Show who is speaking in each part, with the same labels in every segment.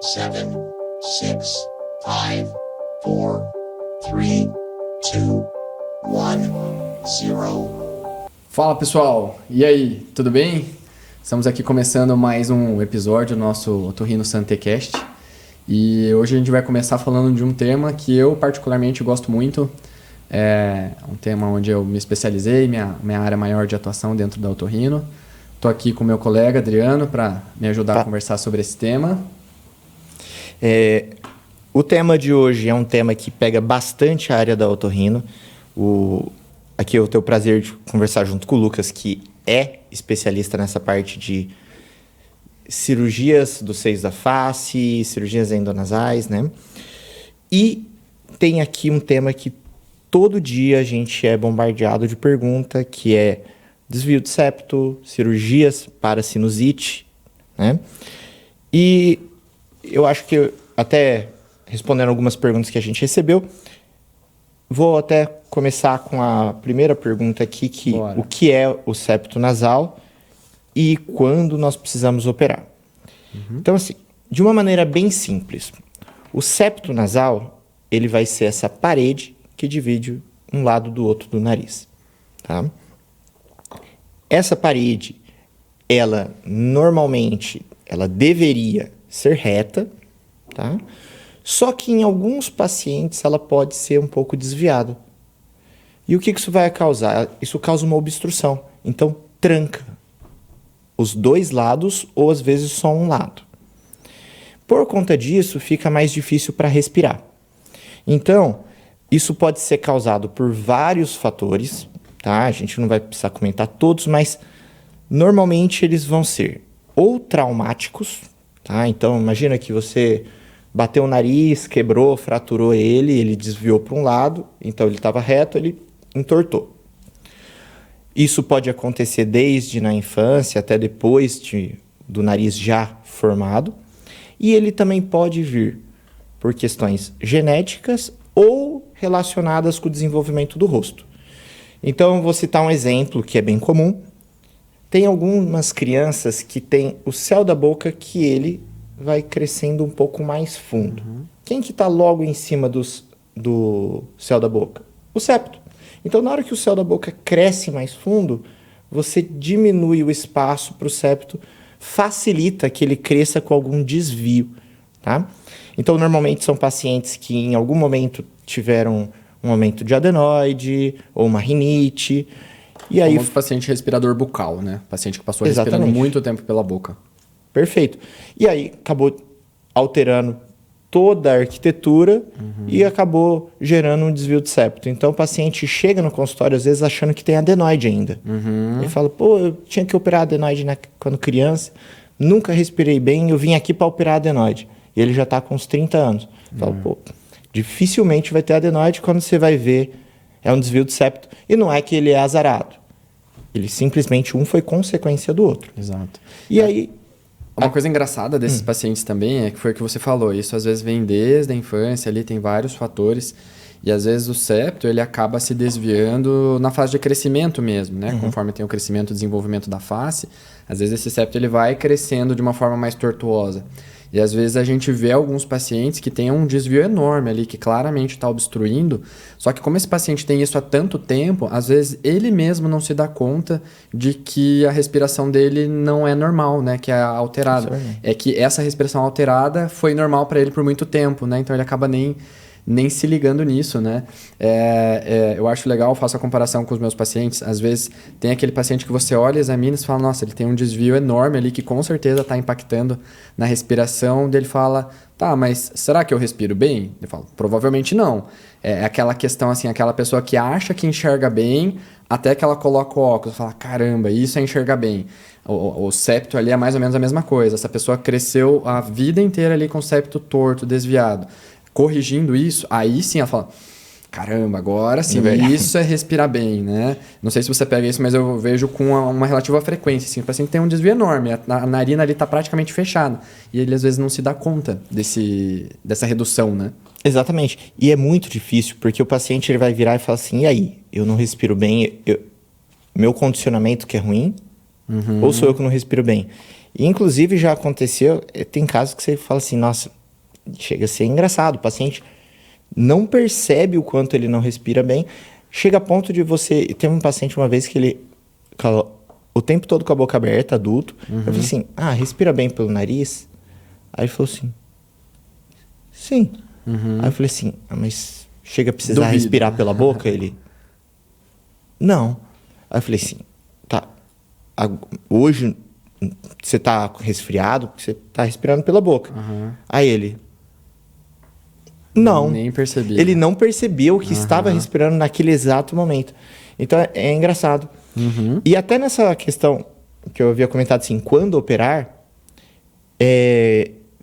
Speaker 1: 7, 6, 5, 4, 3, 2, 1, 0.
Speaker 2: Fala pessoal, e aí, tudo bem? Estamos aqui começando mais um episódio do nosso Otorrino Santecast e hoje a gente vai começar falando de um tema que eu particularmente gosto muito. É um tema onde eu me especializei, minha área maior de atuação dentro da otorrino. Estou aqui com meu colega Adriano para me ajudar a conversar sobre esse tema.
Speaker 3: O tema de hoje é um tema que pega bastante a área da otorrino. Aqui eu tenho o prazer de conversar junto com o Lucas, que é especialista nessa parte de cirurgias dos seios da face, cirurgias endonasais, né? E tem aqui um tema que todo dia a gente é bombardeado de pergunta, que é desvio de septo, cirurgias para sinusite, né? E eu acho que, até respondendo algumas perguntas que a gente recebeu, vou até começar com a primeira pergunta aqui, que o que é o septo nasal e quando nós precisamos operar. Então, assim, de uma maneira bem simples, o septo nasal, ele vai ser essa parede que divide um lado do outro do nariz, tá? Essa parede, ela normalmente, ela deveria ser reta, tá? Só que em alguns pacientes ela pode ser um pouco desviada. E o que isso vai causar? Isso causa uma obstrução. Então, tranca os dois lados ou às vezes só um lado. Por conta disso, fica mais difícil para respirar. Então, isso pode ser causado por vários fatores, tá? A gente não vai precisar comentar todos, mas normalmente eles vão ser ou traumáticos, tá? Então, imagina que você bateu o nariz, quebrou, fraturou ele desviou para um lado, então ele estava reto, ele entortou. Isso pode acontecer desde na infância até depois do nariz já formado. E ele também pode vir por questões genéticas ou relacionadas com o desenvolvimento do rosto. Então, eu vou citar um exemplo que é bem comum. Tem algumas crianças que têm o céu da boca que ele vai crescendo um pouco mais fundo. Quem que está logo em cima do céu da boca? O septo. Então, na hora que o céu da boca cresce mais fundo, você diminui o espaço para o septo, facilita que ele cresça com algum desvio, tá? Então, normalmente são pacientes que em algum momento tiveram um aumento de adenoide ou uma rinite. E aí,
Speaker 2: famoso paciente respirador bucal, né? Paciente que passou respirando muito tempo pela boca.
Speaker 3: Perfeito. E aí acabou alterando toda a arquitetura e acabou gerando um desvio de septo. Então o paciente chega no consultório às vezes achando que tem adenoide ainda. Ele fala, pô, eu tinha que operar adenoide quando criança, nunca respirei bem, eu vim aqui para operar adenoide. E ele já está com uns 30 anos. Fala, pô, dificilmente vai ter adenoide, quando você vai ver é um desvio de septo. E não é que ele é azarado. Ele simplesmente um foi consequência do outro.
Speaker 2: Exato.
Speaker 3: E aí...
Speaker 2: Uma coisa engraçada desses pacientes também é que foi o que você falou. Isso às vezes vem desde a infância, ali tem vários fatores. E às vezes o septo ele acaba se desviando na fase de crescimento mesmo, né? Conforme tem o crescimento e desenvolvimento da face, às vezes esse septo ele vai crescendo de uma forma mais tortuosa. E às vezes a gente vê alguns pacientes que têm um desvio enorme ali, que claramente está obstruindo. Só que como esse paciente tem isso há tanto tempo, às vezes ele mesmo não se dá conta de que a respiração dele não é normal, né? Que é alterada. É que essa respiração alterada foi normal para ele por muito tempo, né? Então ele acaba nem se ligando nisso, né? Eu acho legal, faço a comparação com os meus pacientes. Às vezes tem aquele paciente que você olha, examina e fala, nossa, ele tem um desvio enorme ali que com certeza está impactando na respiração. Ele fala, tá, mas será que eu respiro bem? Eu falo, provavelmente não. É aquela questão assim, aquela pessoa que acha que enxerga bem até que ela coloca o óculos e fala, caramba, isso é enxergar bem. O septo ali é mais ou menos a mesma coisa. Essa pessoa cresceu a vida inteira ali com o septo torto, desviado. Corrigindo isso, aí sim ela fala, caramba, agora sim, isso é respirar bem, né? Não sei se você pega isso, mas eu vejo com uma relativa frequência, assim, o paciente tem um desvio enorme, a narina ali está praticamente fechada, e ele às vezes não se dá conta dessa redução, né?
Speaker 3: Exatamente, e é muito difícil, porque o paciente ele vai virar e falar assim, e aí, eu não respiro bem, meu condicionamento que é ruim, Ou sou eu que não respiro bem? E, inclusive, já aconteceu, tem casos que você fala assim, nossa, chega a ser engraçado, o paciente não percebe o quanto ele não respira bem, chega a ponto de você... Teve um paciente uma vez que ele... O tempo todo com a boca aberta, adulto. Eu falei assim, respira bem pelo nariz? Aí ele falou assim, sim. Aí eu falei assim, mas chega a precisar
Speaker 2: Duvido.
Speaker 3: respirar pela boca? Ele, não. Aí eu falei assim, tá, hoje você tá resfriado porque você tá respirando pela boca. Aí ele, não.
Speaker 2: Nem percebi.
Speaker 3: Ele não percebeu que estava respirando naquele exato momento. Então é engraçado. E até nessa questão que eu havia comentado assim, quando operar,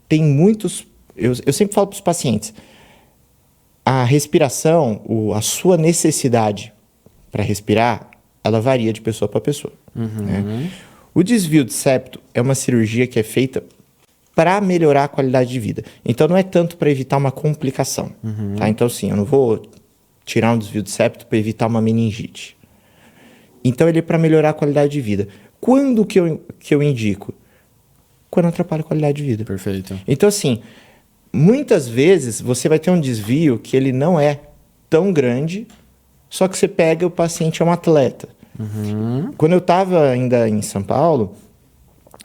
Speaker 3: tem muitos... Eu sempre falo para os pacientes, a respiração, a sua necessidade para respirar, ela varia de pessoa para pessoa. Né? O desvio de septo é uma cirurgia que é feita para melhorar a qualidade de vida. Então, não é tanto para evitar uma complicação. Tá? Então, sim, eu não vou tirar um desvio de septo para evitar uma meningite. Então, ele é para melhorar a qualidade de vida. Quando que eu indico? Quando atrapalha a qualidade de vida.
Speaker 2: Perfeito.
Speaker 3: Então, assim, muitas vezes você vai ter um desvio que ele não é tão grande, só que você pega o paciente é um atleta. Quando eu estava ainda em São Paulo,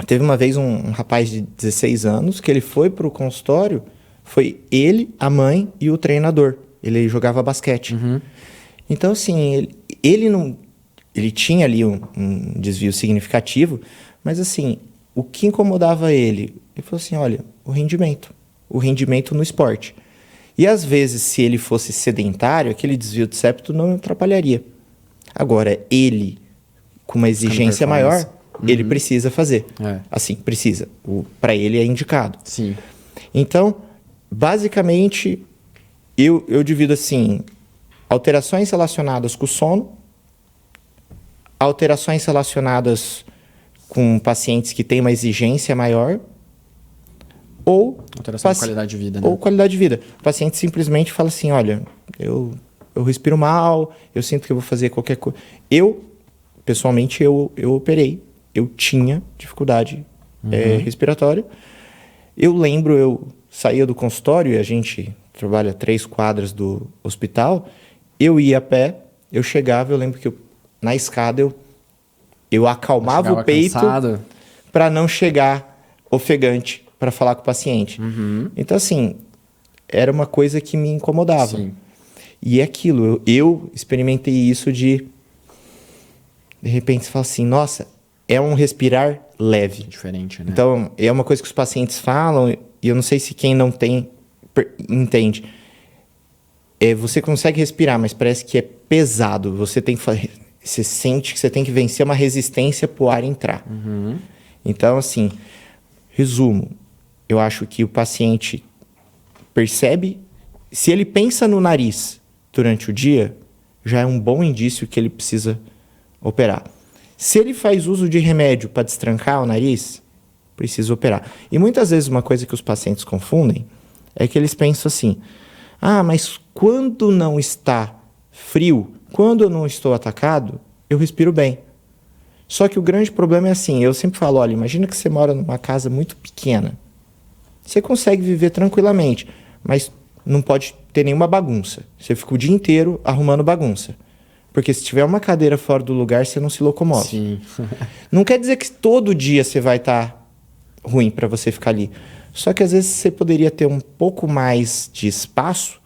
Speaker 3: teve uma vez um rapaz de 16 anos que ele foi para o consultório, foi ele, a mãe e o treinador. Ele jogava basquete. Então, assim, ele tinha ali um desvio significativo, mas, assim, o que incomodava ele falou assim, olha, o rendimento no esporte. E, às vezes, se ele fosse sedentário, aquele desvio de septo não atrapalharia. Agora, ele, com uma exigência maior, ele precisa fazer. Assim, precisa. Para ele é indicado.
Speaker 2: Sim.
Speaker 3: Então, basicamente, eu divido assim, alterações relacionadas com o sono, alterações relacionadas com pacientes que têm uma exigência maior, ou...
Speaker 2: Alteração de qualidade de vida, né?
Speaker 3: Ou qualidade de vida. O paciente simplesmente fala assim, olha, eu respiro mal, eu sinto que eu vou fazer qualquer coisa. Pessoalmente, eu operei. Eu tinha dificuldade respiratória. Eu lembro, eu saía do consultório, e a gente trabalha 3 quadras do hospital, eu ia a pé, eu chegava, eu lembro que na escada eu acalmava o peito para não chegar ofegante para falar com o paciente. Então, assim, era uma coisa que me incomodava.
Speaker 2: Sim.
Speaker 3: E é aquilo, eu experimentei isso de repente, você fala assim, nossa, é um respirar leve.
Speaker 2: Diferente, né?
Speaker 3: Então, é uma coisa que os pacientes falam, e eu não sei se quem não tem entende. Você consegue respirar, mas parece que é pesado. Você sente que você tem que vencer uma resistência para o ar entrar. Então, assim, resumo. Eu acho que o paciente percebe... Se ele pensa no nariz durante o dia, já é um bom indício que ele precisa operar. Se ele faz uso de remédio para destrancar o nariz, precisa operar. E muitas vezes uma coisa que os pacientes confundem é que eles pensam assim, mas quando não está frio, quando eu não estou atacado, eu respiro bem. Só que o grande problema é assim, eu sempre falo, olha, imagina que você mora numa casa muito pequena. Você consegue viver tranquilamente, mas não pode ter nenhuma bagunça. Você fica o dia inteiro arrumando bagunça. Porque se tiver uma cadeira fora do lugar, você não se locomove.
Speaker 2: Sim.
Speaker 3: Não quer dizer que todo dia você vai estar ruim para você ficar ali. Só que às vezes você poderia ter um pouco mais de espaço.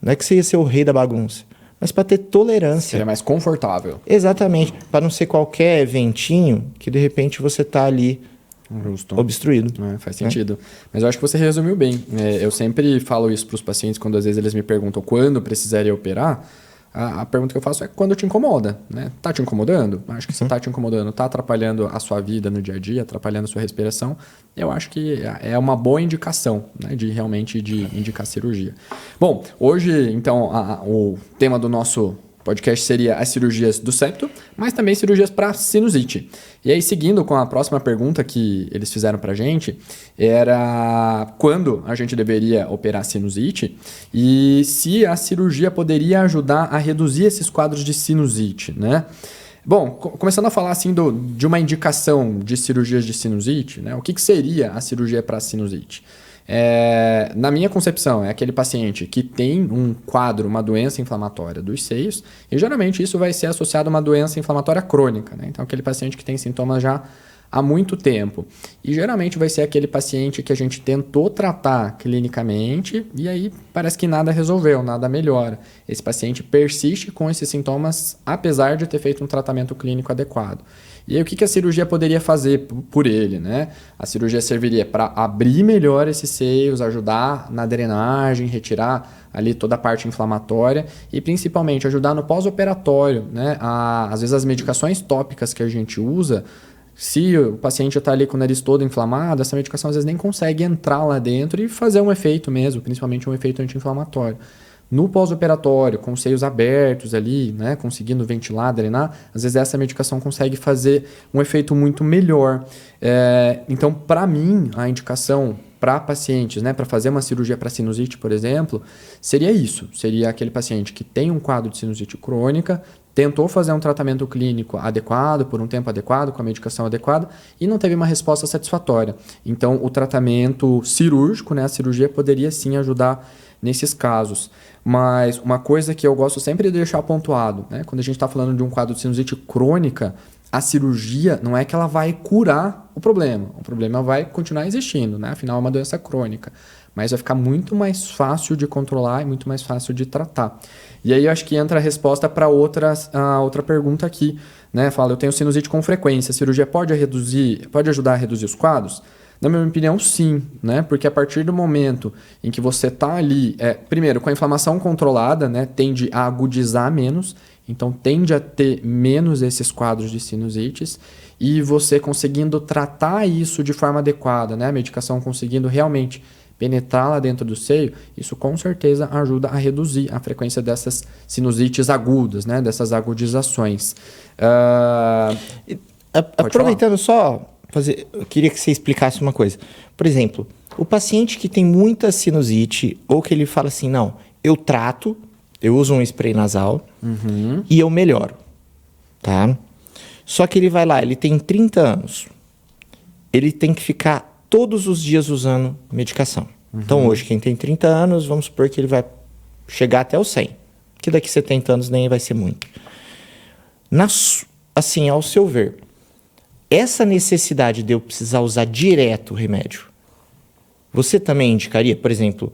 Speaker 3: Não é que você ia ser o rei da bagunça, mas para ter tolerância.
Speaker 2: Seria mais confortável.
Speaker 3: Exatamente. Para não ser qualquer ventinho que de repente você está ali
Speaker 2: Justo.
Speaker 3: obstruído.
Speaker 2: Faz sentido. Mas eu acho que você resumiu bem. Eu sempre falo isso para os pacientes quando às vezes eles me perguntam quando precisaria operar. A pergunta que eu faço é quando te incomoda, né? Tá te incomodando? Acho que se tá te incomodando, tá atrapalhando a sua vida no dia a dia, atrapalhando a sua respiração, eu acho que é uma boa indicação, né? De realmente indicar cirurgia. Bom, hoje, então, o tema do nosso podcast seria as cirurgias do septo, mas também cirurgias para sinusite. E aí, seguindo com a próxima pergunta que eles fizeram para a gente, era quando a gente deveria operar sinusite e se a cirurgia poderia ajudar a reduzir esses quadros de sinusite, né? Bom, começando a falar assim de uma indicação de cirurgias de sinusite, né? O que seria a cirurgia para sinusite? Na minha concepção, é aquele paciente que tem um quadro, uma doença inflamatória dos seios, e geralmente isso vai ser associado a uma doença inflamatória crônica, né? Então, aquele paciente que tem sintomas já há muito tempo. E geralmente vai ser aquele paciente que a gente tentou tratar clinicamente e aí parece que nada resolveu, nada melhora. Esse paciente persiste com esses sintomas apesar de ter feito um tratamento clínico adequado. E aí o que a cirurgia poderia fazer por ele, né? A cirurgia serviria para abrir melhor esses seios, ajudar na drenagem, retirar ali toda a parte inflamatória e principalmente ajudar no pós-operatório, né? Às vezes as medicações tópicas que a gente usa, se o paciente está ali com o nariz todo inflamado, essa medicação às vezes nem consegue entrar lá dentro e fazer um efeito mesmo, principalmente um efeito anti-inflamatório. No pós-operatório, com os seios abertos ali, né, conseguindo ventilar, drenar, às vezes essa medicação consegue fazer um efeito muito melhor. Então, para mim, a indicação para pacientes, né, para fazer uma cirurgia para sinusite, por exemplo, seria isso. Seria aquele paciente que tem um quadro de sinusite crônica, tentou fazer um tratamento clínico adequado, por um tempo adequado, com a medicação adequada, e não teve uma resposta satisfatória. Então, o tratamento cirúrgico, né, a cirurgia poderia sim ajudar nesses casos. Mas uma coisa que eu gosto sempre de deixar pontuado, né, quando a gente está falando de um quadro de sinusite crônica, a cirurgia não é que ela vai curar o problema vai continuar existindo, né? Afinal é uma doença crônica, mas vai ficar muito mais fácil de controlar e muito mais fácil de tratar. E aí eu acho que entra a resposta para a outra pergunta aqui, né? Fala, eu tenho sinusite com frequência, a cirurgia pode ajudar a reduzir os quadros? Na minha opinião, sim, né? Porque a partir do momento em que você está ali, primeiro, com a inflamação controlada, né? Tende a agudizar menos, então tende a ter menos esses quadros de sinusites, e você conseguindo tratar isso de forma adequada, né? A medicação conseguindo realmente penetrar lá dentro do seio, isso com certeza ajuda a reduzir a frequência dessas sinusites agudas, né? Dessas agudizações.
Speaker 3: Aproveitando só, eu queria que você explicasse uma coisa. Por exemplo, o paciente que tem muita sinusite, ou que ele fala assim, não, eu trato, eu uso um spray nasal e eu melhoro, tá? Só que ele vai lá, ele tem 30 anos, ele tem que ficar todos os dias usando medicação. Então hoje, quem tem 30 anos, vamos supor que ele vai chegar até os 100, que daqui a 70 anos nem vai ser muito. Assim, ao seu ver, essa necessidade de eu precisar usar direto o remédio, você também indicaria, por exemplo,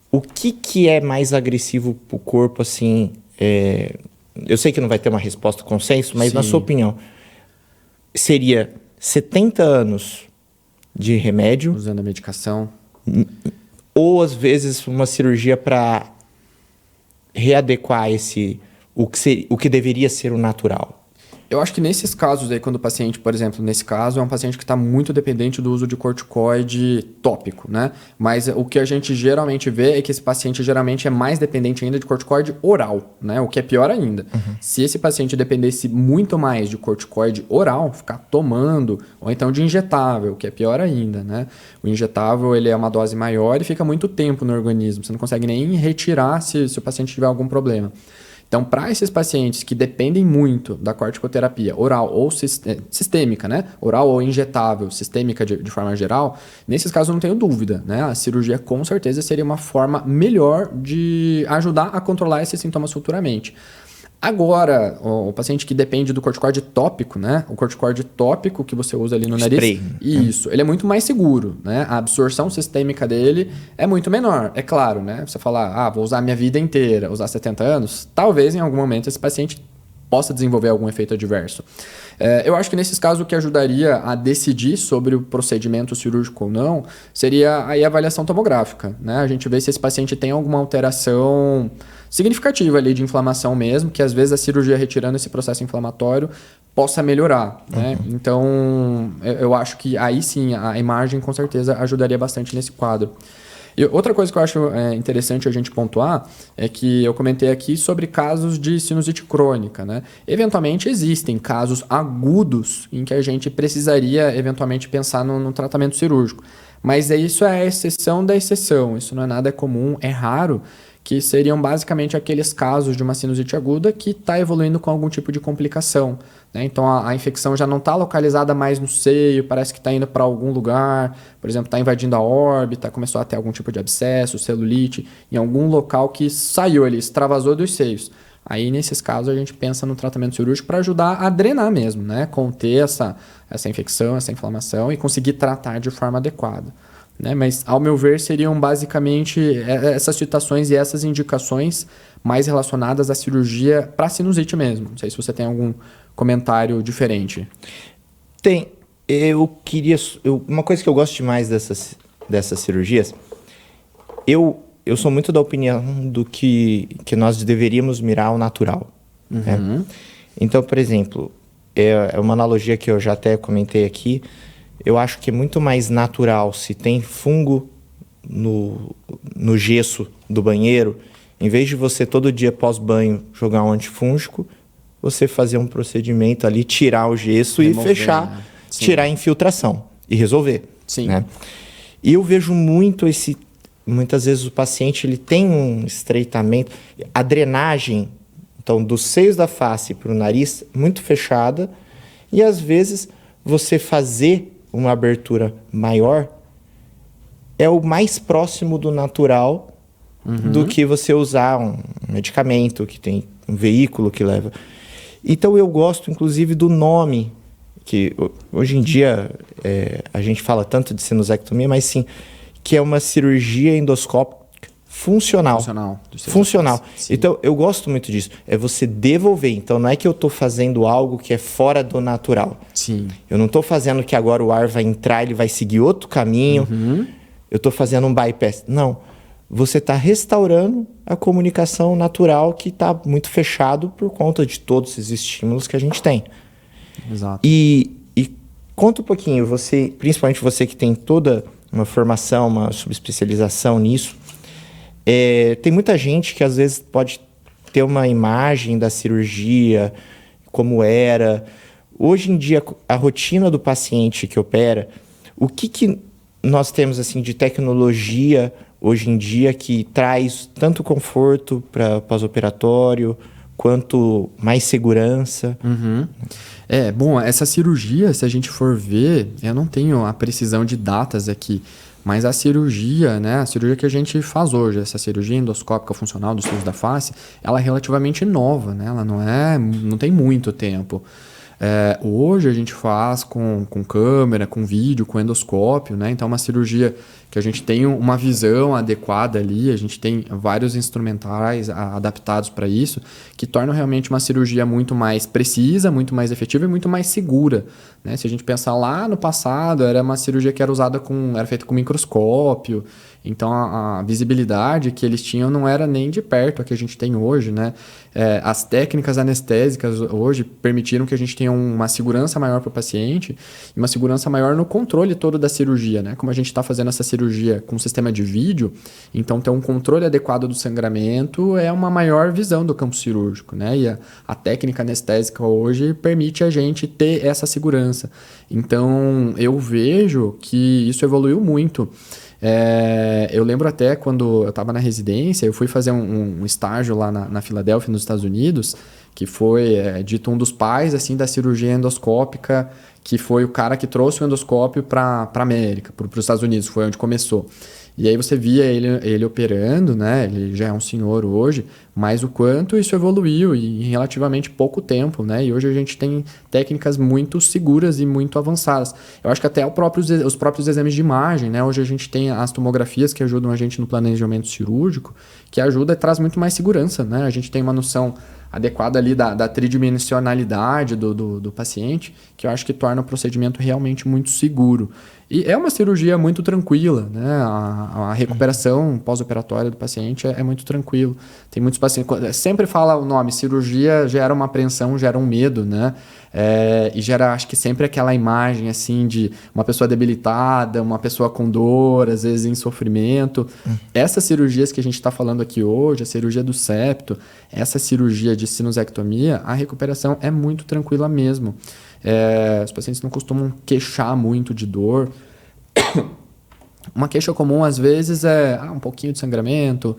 Speaker 3: o que é mais agressivo para o corpo, assim, eu sei que não vai ter uma resposta consenso, mas na sua opinião, seria 70 anos de remédio,
Speaker 2: usando a medicação,
Speaker 3: ou às vezes uma cirurgia para readequar o que deveria ser o natural?
Speaker 2: Eu acho que nesses casos aí, quando o paciente, por exemplo, nesse caso, é um paciente que está muito dependente do uso de corticoide tópico, né? Mas o que a gente geralmente vê é que esse paciente geralmente é mais dependente ainda de corticoide oral, né? O que é pior ainda. Se esse paciente dependesse muito mais de corticoide oral, ficar tomando, ou então de injetável, o que é pior ainda, né? O injetável, ele é uma dose maior e fica muito tempo no organismo. Você não consegue nem retirar se o paciente tiver algum problema. Então, para esses pacientes que dependem muito da corticoterapia oral ou sistêmica, né? Oral ou injetável, sistêmica de forma geral, nesses casos eu não tenho dúvida, né? A cirurgia com certeza seria uma forma melhor de ajudar a controlar esses sintomas futuramente. Agora, o paciente que depende do corticoide tópico, né? O corticoide tópico que você usa ali no nariz. Isso, ele é muito mais seguro, né? A absorção sistêmica dele é muito menor. É claro, né? Você falar, vou usar a minha vida inteira, usar 70 anos, talvez em algum momento esse paciente possa desenvolver algum efeito adverso. Eu acho que nesses casos o que ajudaria a decidir sobre o procedimento cirúrgico ou não seria aí a avaliação tomográfica, né? A gente vê se esse paciente tem alguma alteração significativa ali de inflamação mesmo, que às vezes a cirurgia retirando esse processo inflamatório possa melhorar, né? Então, eu acho que aí sim a imagem com certeza ajudaria bastante nesse quadro. E outra coisa que eu acho interessante a gente pontuar é que eu comentei aqui sobre casos de sinusite crônica, né? Eventualmente existem casos agudos em que a gente precisaria eventualmente pensar no tratamento cirúrgico. Mas isso é a exceção da exceção, isso não é nada comum, é raro que seriam basicamente aqueles casos de uma sinusite aguda que está evoluindo com algum tipo de complicação, né? Então a infecção já não está localizada mais no seio, parece que está indo para algum lugar, por exemplo, está invadindo a órbita, começou a ter algum tipo de abscesso, celulite, em algum local que saiu ali, extravasou dos seios. Aí, nesses casos, a gente pensa no tratamento cirúrgico para ajudar a drenar mesmo, né? Conter essa infecção, essa inflamação e conseguir tratar de forma adequada. Né? Mas, ao meu ver, seriam basicamente essas situações e essas indicações mais relacionadas à cirurgia para sinusite mesmo. Não sei se você tem algum comentário diferente.
Speaker 3: Tem. Uma coisa que eu gosto demais dessas cirurgias, eu sou muito da opinião do que nós deveríamos mirar ao natural. Né? Então, por exemplo, é uma analogia que eu já até comentei aqui. Eu acho que é muito mais natural se tem fungo no gesso do banheiro, em vez de você todo dia pós-banho jogar um antifúngico, você fazer um procedimento ali, tirar o gesso e fechar, né? Tirar a infiltração e resolver.
Speaker 2: Sim.
Speaker 3: Né? E eu vejo muito muitas vezes o paciente ele tem um estreitamento, a drenagem então, dos seios da face para o nariz muito fechada, e às vezes você fazer uma abertura maior é o mais próximo do natural do que você usar um medicamento que tem um veículo que leva. Então eu gosto inclusive do nome, que hoje em dia a gente fala tanto de sinusectomia, mas sim, que é uma cirurgia endoscópica funcional. Funcional. Então, eu gosto muito disso. É você devolver. Então, não é que eu estou fazendo algo que é fora do natural.
Speaker 2: Sim.
Speaker 3: Eu não estou fazendo que agora o ar vai entrar, ele vai seguir outro caminho. Eu estou fazendo um bypass. Não. Você está restaurando a comunicação natural que está muito fechado por conta de todos esses estímulos que a gente tem.
Speaker 2: Exato.
Speaker 3: E conta um pouquinho, principalmente você que tem toda uma formação, uma subespecialização nisso, tem muita gente que às vezes pode ter uma imagem da cirurgia, como era. Hoje em dia, a rotina do paciente que opera, o que nós temos assim, de tecnologia hoje em dia que traz tanto conforto para pós-operatório, quanto mais segurança?
Speaker 2: Bom, essa cirurgia, se a gente for ver, eu não tenho a precisão de datas aqui, mas a cirurgia, né, a cirurgia que a gente faz hoje, essa cirurgia endoscópica funcional dos seios da face, ela é relativamente nova, né? Ela não tem muito tempo. Hoje a gente faz com câmera, com vídeo, com endoscópio, né? Então é uma cirurgia que a gente tem uma visão adequada ali, a gente tem vários instrumentais adaptados para isso, que tornam realmente uma cirurgia muito mais precisa, muito mais efetiva e muito mais segura, né? Se a gente pensar lá no passado, era uma cirurgia que era feita com microscópio, então a visibilidade que eles tinham não era nem de perto a que a gente tem hoje, né? As técnicas anestésicas hoje permitiram que a gente tenha uma segurança maior para o paciente e uma segurança maior no controle todo da cirurgia, né? Como a gente está fazendo essa cirurgia com um sistema de vídeo, então ter um controle adequado do sangramento é uma maior visão do campo cirúrgico, né? E a técnica anestésica hoje permite a gente ter essa segurança. Então eu vejo que isso evoluiu muito. Eu lembro até quando eu estava na residência, eu fui fazer um estágio lá na Filadélfia, nos Estados Unidos, que foi dito um dos pais assim, da cirurgia endoscópica, que foi o cara que trouxe o endoscópio para a América, para os Estados Unidos, foi onde começou. E aí você via ele operando, né? Ele já é um senhor hoje, mas o quanto isso evoluiu em relativamente pouco tempo, né? E hoje a gente tem técnicas muito seguras e muito avançadas. Eu acho que até os próprios exames de imagem, né? Hoje a gente tem as tomografias que ajudam a gente no planejamento cirúrgico, que ajuda e traz muito mais segurança, né? A gente tem uma noção adequada ali da tridimensionalidade do paciente, que eu acho que torna o procedimento realmente muito seguro. E é uma cirurgia muito tranquila, né? A recuperação pós-operatória do paciente é muito tranquilo. Tem muitos pacientes... Sempre fala o nome, cirurgia gera uma apreensão, gera um medo, né? E gera, acho que sempre aquela imagem, assim, de uma pessoa debilitada, uma pessoa com dor, às vezes em sofrimento. Essas cirurgias que a gente está falando aqui hoje, a cirurgia do septo, essa cirurgia de sinusectomia, a recuperação é muito tranquila mesmo. Os pacientes não costumam queixar muito de dor. Uma queixa comum, às vezes, é um pouquinho de sangramento,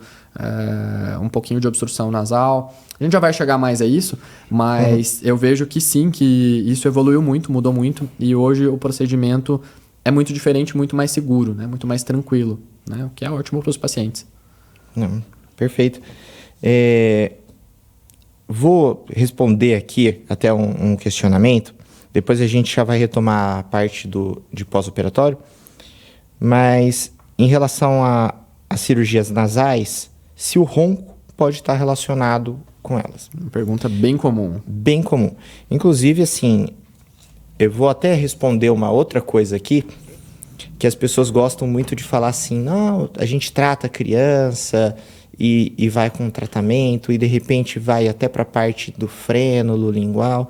Speaker 2: um pouquinho de obstrução nasal. A gente já vai chegar mais a isso, mas eu vejo que sim, que isso evoluiu muito, mudou muito, e hoje o procedimento é muito diferente, muito mais seguro, né? Muito mais tranquilo, né? O que é ótimo para os pacientes.
Speaker 3: Não, perfeito. Vou responder aqui até um questionamento, depois a gente já vai retomar a parte de pós-operatório, mas em relação a cirurgias nasais, se o ronco pode estar relacionado com elas.
Speaker 2: Uma pergunta bem comum.
Speaker 3: Bem comum. Inclusive, assim, eu vou até responder uma outra coisa aqui, que as pessoas gostam muito de falar assim, não, a gente trata a criança e vai com tratamento e de repente vai até para a parte do frênulo lingual.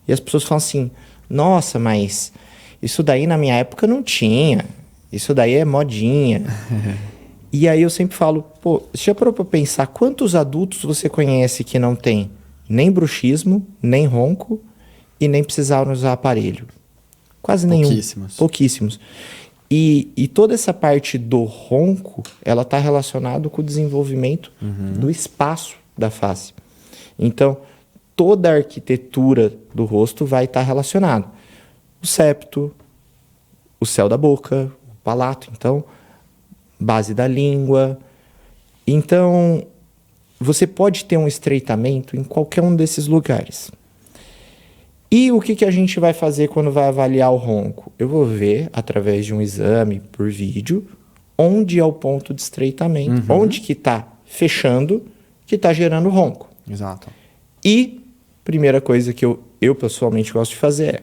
Speaker 3: E as pessoas falam assim, nossa, mas isso daí na minha época não tinha. Isso daí é modinha. E aí eu sempre falo, pô, você já parou para pensar quantos adultos você conhece que não tem nem bruxismo, nem ronco e nem precisaram usar aparelho? Quase nenhum.
Speaker 2: Pouquíssimos.
Speaker 3: Pouquíssimos. E toda essa parte do ronco, ela está relacionada com o desenvolvimento do espaço da face. Então, toda a arquitetura do rosto vai estar relacionada. O septo, o céu da boca, o palato, então, base da língua. Então, você pode ter um estreitamento em qualquer um desses lugares. E o que a gente vai fazer quando vai avaliar o ronco? Eu vou ver, através de um exame por vídeo, onde é o ponto de estreitamento, onde que está fechando, que está gerando ronco.
Speaker 2: Exato.
Speaker 3: E, primeira coisa que eu pessoalmente gosto de fazer é,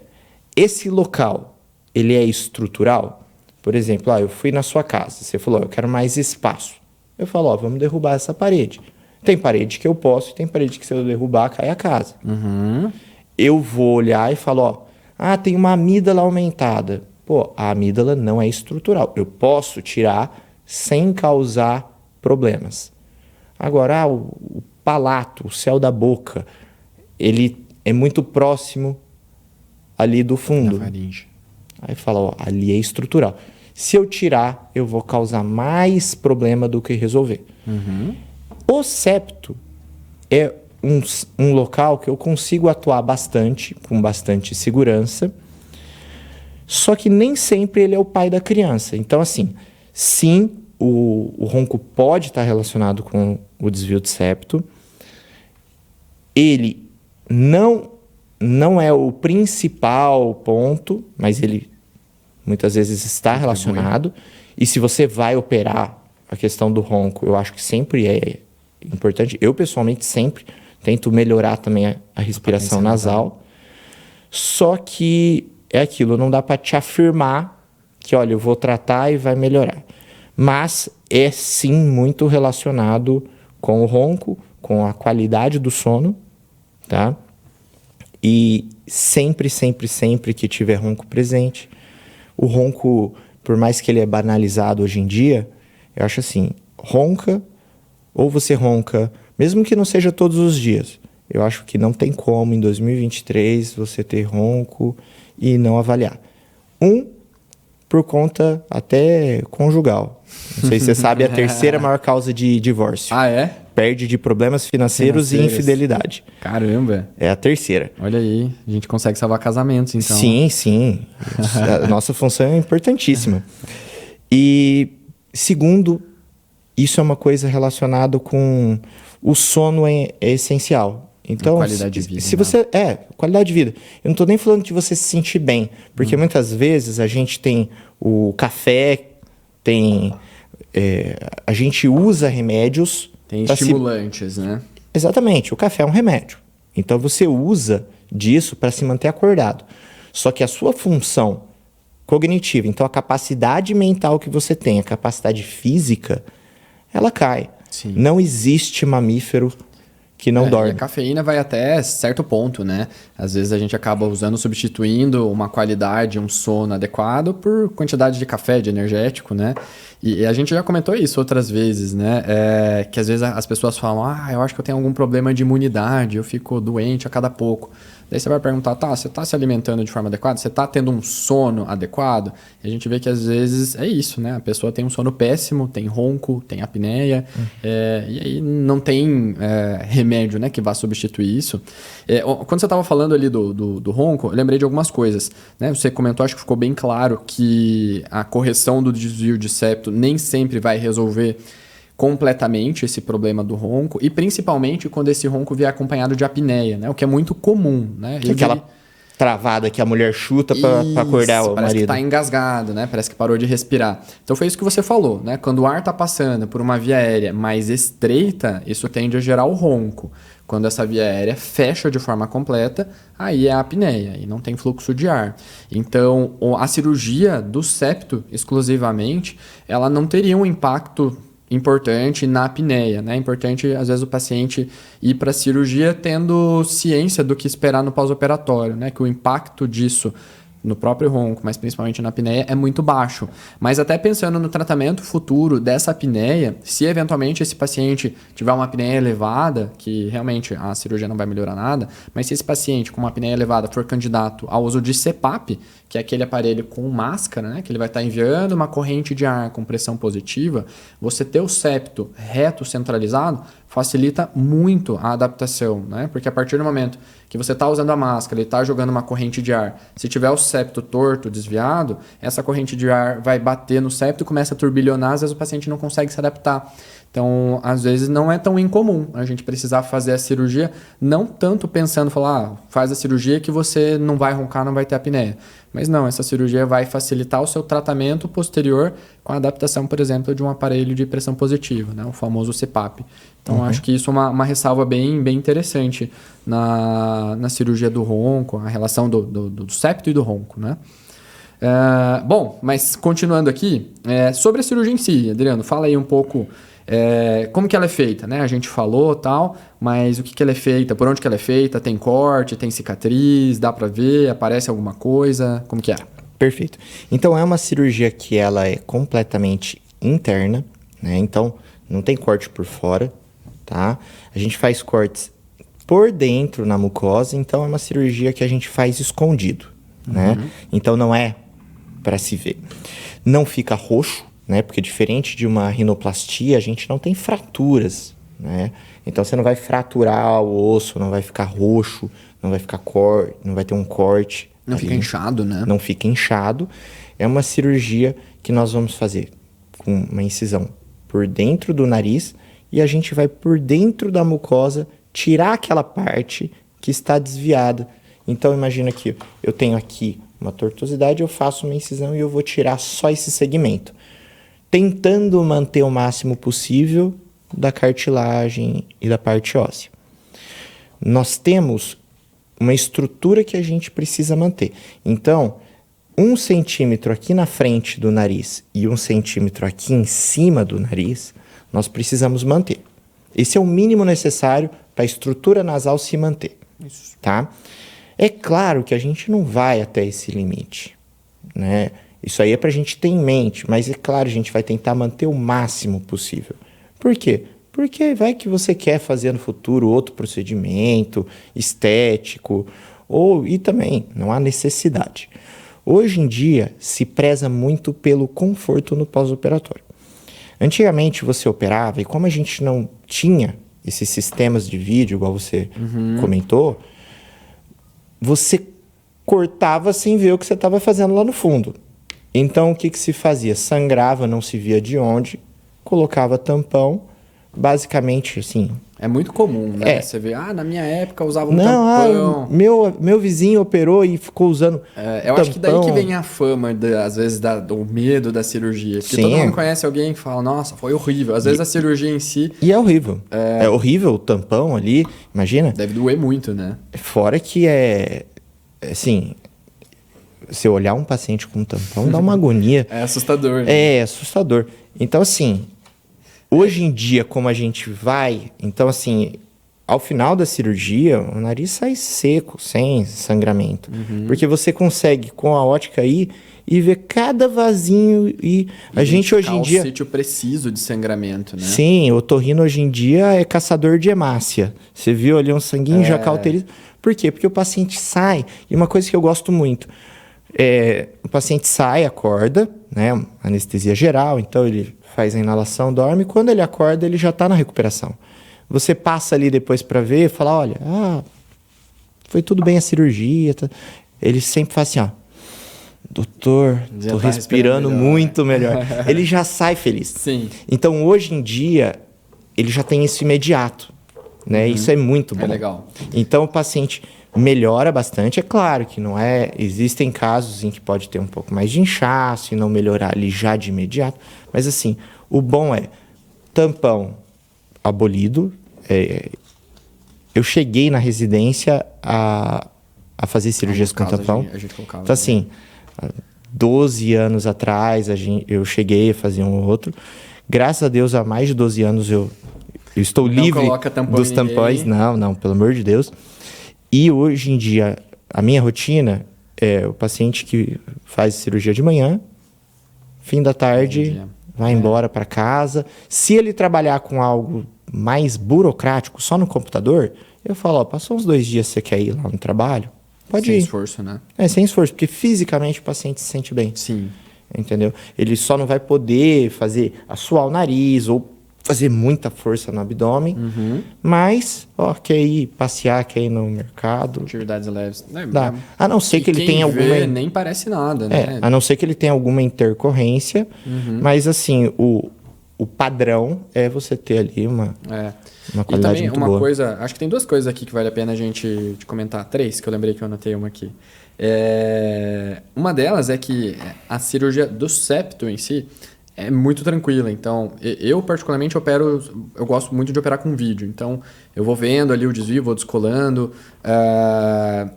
Speaker 3: esse local, ele é estrutural? Por exemplo, eu fui na sua casa, você falou, eu quero mais espaço. Eu falo, vamos derrubar essa parede. Tem parede que eu posso e tem parede que se eu derrubar, cai a casa. Eu vou olhar e falo, tem uma amígdala aumentada. Pô, a amígdala não é estrutural. Eu posso tirar sem causar problemas. Agora, o palato, o céu da boca, ele é muito próximo ali do fundo.
Speaker 2: Da faringe.
Speaker 3: Aí fala, ali é estrutural. Se eu tirar, eu vou causar mais problema do que resolver. O septo é um local que eu consigo atuar bastante, com bastante segurança, só que nem sempre ele é o pai da criança. Então, assim, sim, o ronco pode estar relacionado com o desvio de septo. Ele não é o principal ponto, mas ele muitas vezes está relacionado. E se você vai operar a questão do ronco, eu acho que sempre é importante. Eu, pessoalmente, sempre tento melhorar também a respiração nasal. Só que é aquilo, não dá para te afirmar que, olha, eu vou tratar e vai melhorar. Mas é sim muito relacionado com o ronco, com a qualidade do sono, tá? E sempre, sempre, sempre que tiver ronco presente, o ronco, por mais que ele é banalizado hoje em dia, eu acho assim, ronca, ou você ronca, mesmo que não seja todos os dias, eu acho que não tem como em 2023 você ter ronco e não avaliar. Por conta até conjugal. Não sei se você sabe, é a terceira maior causa de divórcio.
Speaker 2: Ah, é?
Speaker 3: Perde de problemas financeiros e infidelidade.
Speaker 2: Caramba.
Speaker 3: É a terceira.
Speaker 2: Olha aí, a gente consegue salvar casamentos, então.
Speaker 3: Sim. A nossa função é importantíssima. E, segundo, isso é uma coisa relacionada com o sono é essencial. Então,
Speaker 2: qualidade de vida.
Speaker 3: Se você qualidade de vida. Eu não estou nem falando de você se sentir bem, porque muitas vezes a gente tem o café, a gente usa remédios.
Speaker 2: Tem estimulantes, né?
Speaker 3: Exatamente, o café é um remédio. Então você usa disso para se manter acordado. Só que a sua função cognitiva, então a capacidade mental que você tem, a capacidade física, ela cai.
Speaker 2: Sim.
Speaker 3: Não existe mamífero que não
Speaker 2: E
Speaker 3: dorme.
Speaker 2: a cafeína vai até certo ponto, né? Às vezes a gente acaba substituindo uma qualidade, um sono adequado por quantidade de café, de energético, né? E a gente já comentou isso outras vezes, né? Que às vezes as pessoas falam, eu acho que eu tenho algum problema de imunidade, eu fico doente a cada pouco. Daí você vai perguntar, você está se alimentando de forma adequada? Você está tendo um sono adequado? E a gente vê que às vezes é isso, né? A pessoa tem um sono péssimo, tem ronco, tem apneia, e aí não tem remédio, né, que vá substituir isso. Quando você estava falando ali do ronco, eu lembrei de algumas coisas, né? Você comentou, acho que ficou bem claro que a correção do desvio de septo nem sempre vai resolver completamente esse problema do ronco, e principalmente quando esse ronco vier acompanhado de apneia, né? O que é muito comum, né?
Speaker 3: Aquela travada que a mulher chuta para acordar o
Speaker 2: parece
Speaker 3: marido.
Speaker 2: que tá engasgado, né? Parece que parou de respirar. Então foi isso que você falou, né? Quando o ar tá passando por uma via aérea mais estreita, isso tende a gerar o ronco. Quando essa via aérea fecha de forma completa, aí é a apneia e não tem fluxo de ar. Então, a cirurgia do septo, exclusivamente, ela não teria um impacto importante na apneia, né? É importante, às vezes, o paciente ir para a cirurgia tendo ciência do que esperar no pós-operatório, né? Que o impacto disso no próprio ronco, mas principalmente na apneia, é muito baixo. Mas até pensando no tratamento futuro dessa apneia, se eventualmente esse paciente tiver uma apneia elevada, que realmente a cirurgia não vai melhorar nada, mas se esse paciente com uma apneia elevada for candidato ao uso de CPAP, que é aquele aparelho com máscara, né, que ele vai estar enviando uma corrente de ar com pressão positiva, você ter o septo reto centralizado facilita muito a adaptação, né? Porque a partir do momento que você está usando a máscara e está jogando uma corrente de ar, se tiver o septo torto, desviado, essa corrente de ar vai bater no septo, começa a turbilhonar, às vezes o paciente não consegue se adaptar. Então, às vezes não é tão incomum a gente precisar fazer a cirurgia, não tanto pensando, faz a cirurgia que você não vai roncar, não vai ter apneia. Mas não, essa cirurgia vai facilitar o seu tratamento posterior com a adaptação, por exemplo, de um aparelho de pressão positiva, né? O famoso CPAP. Então, acho que isso é uma ressalva bem interessante na cirurgia do ronco, a relação do septo e do ronco, né? Bom, mas continuando aqui, sobre a cirurgia em si, Adriano, fala aí um pouco como que ela é feita, né? A gente falou tal, mas o que ela é feita, por onde que ela é feita, tem corte, tem cicatriz, dá pra ver, aparece alguma coisa, como que é?
Speaker 3: Perfeito. Então, é uma cirurgia que ela é completamente interna, né? Então, não tem corte por fora, tá? A gente faz cortes por dentro na mucosa, então é uma cirurgia que a gente faz escondido, né? Então, não é para se ver. Não fica roxo, né? Porque diferente de uma rinoplastia, a gente não tem fraturas, né? Então você não vai fraturar o osso, não vai ficar roxo, não vai ficar não vai ter um corte.
Speaker 2: Não fica inchado, né?
Speaker 3: Não fica inchado. É uma cirurgia que nós vamos fazer com uma incisão por dentro do nariz e a gente vai por dentro da mucosa tirar aquela parte que está desviada. Então imagina que eu tenho aqui uma tortuosidade, eu faço uma incisão e eu vou tirar só esse segmento, tentando manter o máximo possível da cartilagem e da parte óssea. Nós temos uma estrutura que a gente precisa manter. Então, 1 centímetro aqui na frente do nariz e 1 centímetro aqui em cima do nariz, nós precisamos manter. Esse é o mínimo necessário para a estrutura nasal se manter. Isso. Tá? É claro que a gente não vai até esse limite, né? Isso aí é para a gente ter em mente, mas é claro, a gente vai tentar manter o máximo possível. Por quê? Porque vai que você quer fazer no futuro outro procedimento estético, e também não há necessidade. Hoje em dia, se preza muito pelo conforto no pós-operatório. Antigamente você operava, e como a gente não tinha esses sistemas de vídeo, igual você comentou, você cortava sem ver o que você estava fazendo lá no fundo. Então, o que se fazia? Sangrava, não se via de onde, colocava tampão, basicamente assim...
Speaker 2: É muito comum, né? Você vê, na minha época eu usava um tampão.
Speaker 3: Meu vizinho operou e ficou usando
Speaker 2: eu acho que daí que vem a fama, às vezes, do medo da cirurgia. Porque todo mundo conhece alguém que fala, nossa, foi horrível. Às vezes a cirurgia em si...
Speaker 3: E é horrível. É horrível o tampão ali, imagina.
Speaker 2: Deve doer muito, né?
Speaker 3: Fora que assim... Se olhar um paciente com um tampão, dá uma agonia.
Speaker 2: É assustador. Né?
Speaker 3: É assustador. Então, assim, hoje em dia, como a gente vai... Então, assim, ao final da cirurgia, o nariz sai seco, sem sangramento. Porque você consegue, com a ótica aí, e ver cada vasinho. E a gente hoje em dia...
Speaker 2: o sítio preciso de sangramento, né?
Speaker 3: Sim, o otorrino hoje em dia é caçador de hemácia. Você viu ali um sanguinho, já cauteriza. Por quê? Porque o paciente sai, e uma coisa que eu gosto muito, o paciente sai, acorda, né? Anestesia geral, então ele faz a inalação, dorme, quando ele acorda, ele já está na recuperação. Você passa ali depois para ver e fala, olha, foi tudo bem a cirurgia. Tá? Ele sempre faz assim, ó, doutor,
Speaker 2: Já
Speaker 3: tô
Speaker 2: tá
Speaker 3: respirando
Speaker 2: melhor.
Speaker 3: muito melhor. Ele já sai feliz.
Speaker 2: Sim.
Speaker 3: Então, hoje em dia, ele já tem isso imediato, né? Isso é muito bom.
Speaker 2: É legal.
Speaker 3: Então, o paciente melhora bastante. É claro que não é... Existem casos em que pode ter um pouco mais de inchaço e não melhorar ali já de imediato. Mas, assim, o bom é tampão abolido. Eu cheguei na residência a fazer cirurgias com tampão.
Speaker 2: A gente colocava,
Speaker 3: Então, assim, 12 anos atrás eu cheguei a fazer um outro. Graças a Deus, há mais de 12 anos eu estou
Speaker 2: Não
Speaker 3: livre
Speaker 2: coloca tampão
Speaker 3: dos
Speaker 2: em
Speaker 3: tampões.
Speaker 2: ninguém.
Speaker 3: Não, pelo amor de Deus. E hoje em dia, a minha rotina é o paciente que faz cirurgia de manhã, fim da tarde,
Speaker 2: Entendi.
Speaker 3: vai embora para casa. Se ele trabalhar com algo mais burocrático, só no computador, eu falo, passou uns 2 dias, você quer ir lá no trabalho? Pode
Speaker 2: Sem
Speaker 3: ir.
Speaker 2: esforço, né?
Speaker 3: Sem esforço, porque fisicamente o paciente se sente bem.
Speaker 2: Sim.
Speaker 3: Entendeu? Ele só não vai poder assoar o nariz ou fazer muita força no abdômen, mas, quer ir passear, quer ir no mercado,
Speaker 2: Atividades leves.
Speaker 3: dá. A não ser que ele tenha alguma...
Speaker 2: nem parece nada, né?
Speaker 3: a não ser que ele tenha alguma intercorrência, mas assim, o padrão é você ter ali uma
Speaker 2: E
Speaker 3: qualidade
Speaker 2: também
Speaker 3: muito
Speaker 2: uma
Speaker 3: boa.
Speaker 2: coisa, acho que tem 2 coisas aqui que vale a pena a gente comentar. 3, que eu lembrei que eu anotei uma aqui. Uma delas é que a cirurgia do septo em si é muito tranquila. Então, eu particularmente eu gosto muito de operar com vídeo. Então, eu vou vendo ali o desvio, vou descolando,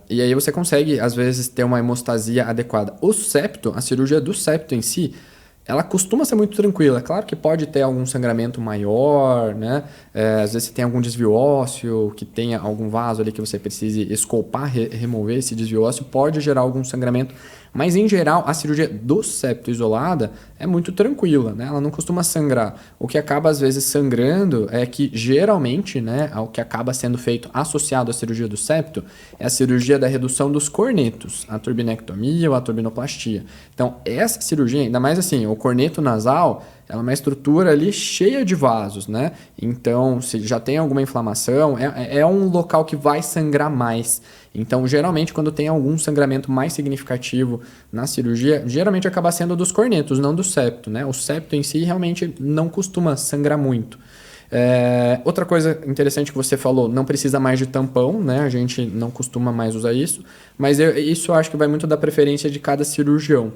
Speaker 2: e aí você consegue, às vezes, ter uma hemostasia adequada. O septo, a cirurgia do septo em si, ela costuma ser muito tranquila. Claro que pode ter algum sangramento maior, né? Às vezes você tem algum desvio ósseo, que tenha algum vaso ali que você precise escolpar, remover esse desvio ósseo, pode gerar algum sangramento. Mas, em geral, a cirurgia do septo isolada é muito tranquila, né? Ela não costuma sangrar. O que acaba, às vezes, sangrando é que, geralmente, né, o que acaba sendo feito associado à cirurgia do septo é a cirurgia da redução dos cornetos, a turbinectomia ou a turbinoplastia. Então, essa cirurgia, ainda mais assim, o corneto nasal, ela é uma estrutura ali cheia de vasos, né? Então, se já tem alguma inflamação, é um local que vai sangrar mais. Então, geralmente, quando tem algum sangramento mais significativo na cirurgia, geralmente acaba sendo dos cornetos, não do septo, né? O septo em si realmente não costuma sangrar muito. Outra coisa interessante que você falou, não precisa mais de tampão, né? A gente não costuma mais usar isso, mas isso eu acho que vai muito da preferência de cada cirurgião.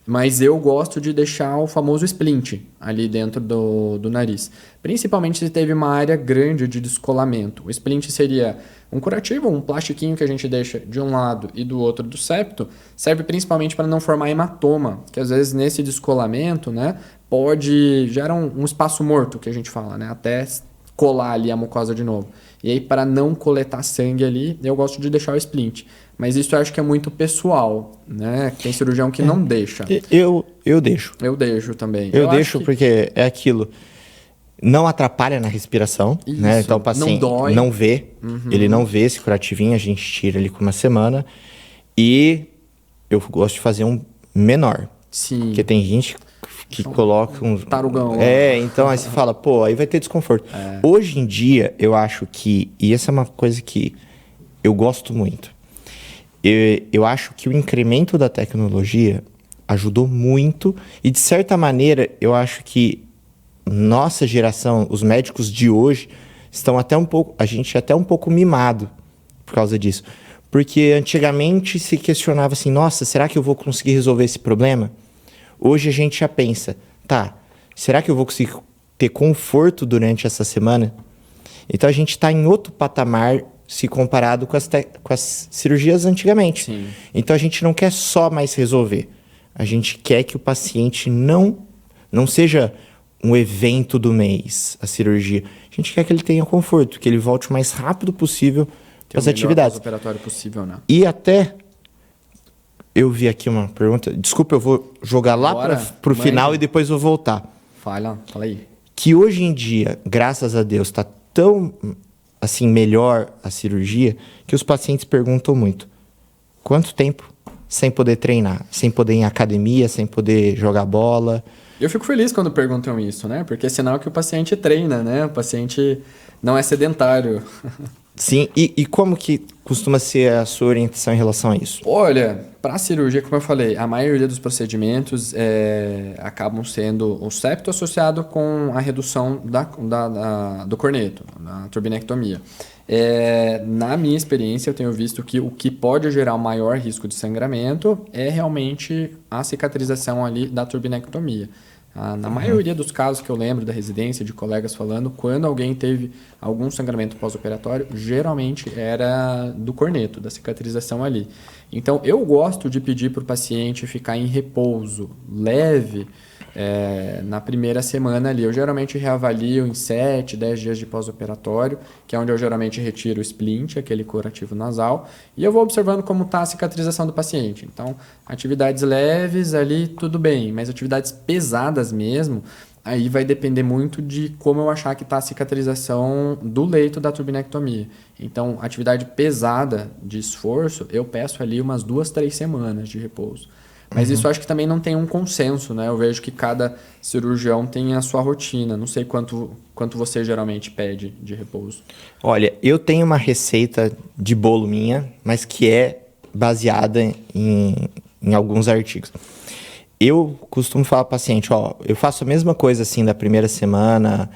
Speaker 2: Mas eu gosto de deixar o famoso splint ali dentro do nariz. Principalmente se teve uma área grande de descolamento. O splint seria um curativo, um plastiquinho que a gente deixa de um lado e do outro do septo. Serve principalmente para não formar hematoma, que às vezes nesse descolamento, né, pode gerar um espaço morto, que a gente fala, né, até colar ali a mucosa de novo. E aí, para não coletar sangue ali, eu gosto de deixar o splint. Mas isso eu acho que é muito pessoal, né? Tem cirurgião que não deixa.
Speaker 3: Eu deixo.
Speaker 2: Eu deixo também.
Speaker 3: Eu deixo
Speaker 2: acho que
Speaker 3: porque é aquilo. Não atrapalha na respiração,
Speaker 2: Isso,
Speaker 3: né? Então o paciente
Speaker 2: não dói.
Speaker 3: não vê, ele não vê esse curativinho, a gente tira ele com uma semana. E eu gosto de fazer um menor.
Speaker 2: Sim.
Speaker 3: Porque tem gente que coloca um
Speaker 2: tarugão.
Speaker 3: Então aí você fala, pô, aí vai ter desconforto. Hoje em dia, eu acho que, e essa é uma coisa que eu gosto muito, eu acho que o incremento da tecnologia ajudou muito e, de certa maneira, eu acho que nossa geração, os médicos de hoje, estão até um pouco, a gente é até um pouco mimado por causa disso. Porque antigamente se questionava assim, nossa, será que eu vou conseguir resolver esse problema? Hoje a gente já pensa, tá, será que eu vou conseguir ter conforto durante essa semana? Então a gente está em outro patamar se comparado com as cirurgias antigamente.
Speaker 2: Sim.
Speaker 3: Então a gente não quer só mais resolver. A gente quer que o paciente não seja um evento do mês, a cirurgia. A gente quer que ele tenha conforto, que ele volte o mais rápido possível
Speaker 2: Ter
Speaker 3: às
Speaker 2: o melhor
Speaker 3: atividades.
Speaker 2: pós-operatório possível, né?
Speaker 3: E até, eu vi aqui uma pergunta, desculpa, eu vou jogar lá
Speaker 2: Bora,
Speaker 3: pro
Speaker 2: mande.
Speaker 3: final e depois vou voltar.
Speaker 2: Fala aí.
Speaker 3: Que hoje em dia, graças a Deus, está tão assim melhor a cirurgia que os pacientes perguntam muito: quanto tempo sem poder treinar, sem poder ir em academia, sem poder jogar bola?
Speaker 2: Eu fico feliz quando perguntam isso, né? Porque é sinal que o paciente treina, né? O paciente não é sedentário.
Speaker 3: Sim, e como que costuma ser a sua orientação em relação a isso?
Speaker 2: Olha, para a cirurgia, como eu falei, a maioria dos procedimentos acabam sendo o septo associado com a redução do corneto, na turbinectomia. Na minha experiência, eu tenho visto que o que pode gerar o maior risco de sangramento é realmente a cicatrização ali da turbinectomia. Na maioria dos casos que eu lembro da residência, de colegas falando, quando alguém teve algum sangramento pós-operatório, geralmente era do corneto, da cicatrização ali. Então, eu gosto de pedir para o paciente ficar em repouso leve na primeira semana ali. Eu geralmente reavalio em 7, 10 dias de pós-operatório, que é onde eu geralmente retiro o splint, aquele curativo nasal, e eu vou observando como está a cicatrização do paciente. Então, atividades leves ali, tudo bem, mas atividades pesadas mesmo, aí vai depender muito de como eu achar que está a cicatrização do leito da turbinectomia. Então, atividade pesada de esforço, eu peço ali umas 2, 3 semanas de repouso. Mas isso eu acho que também não tem um consenso, né? Eu vejo que cada cirurgião tem a sua rotina. Não sei quanto você geralmente pede de repouso.
Speaker 3: Olha, eu tenho uma receita de bolo minha, mas que é baseada em alguns artigos. Eu costumo falar para o paciente, eu faço a mesma coisa assim da primeira semana,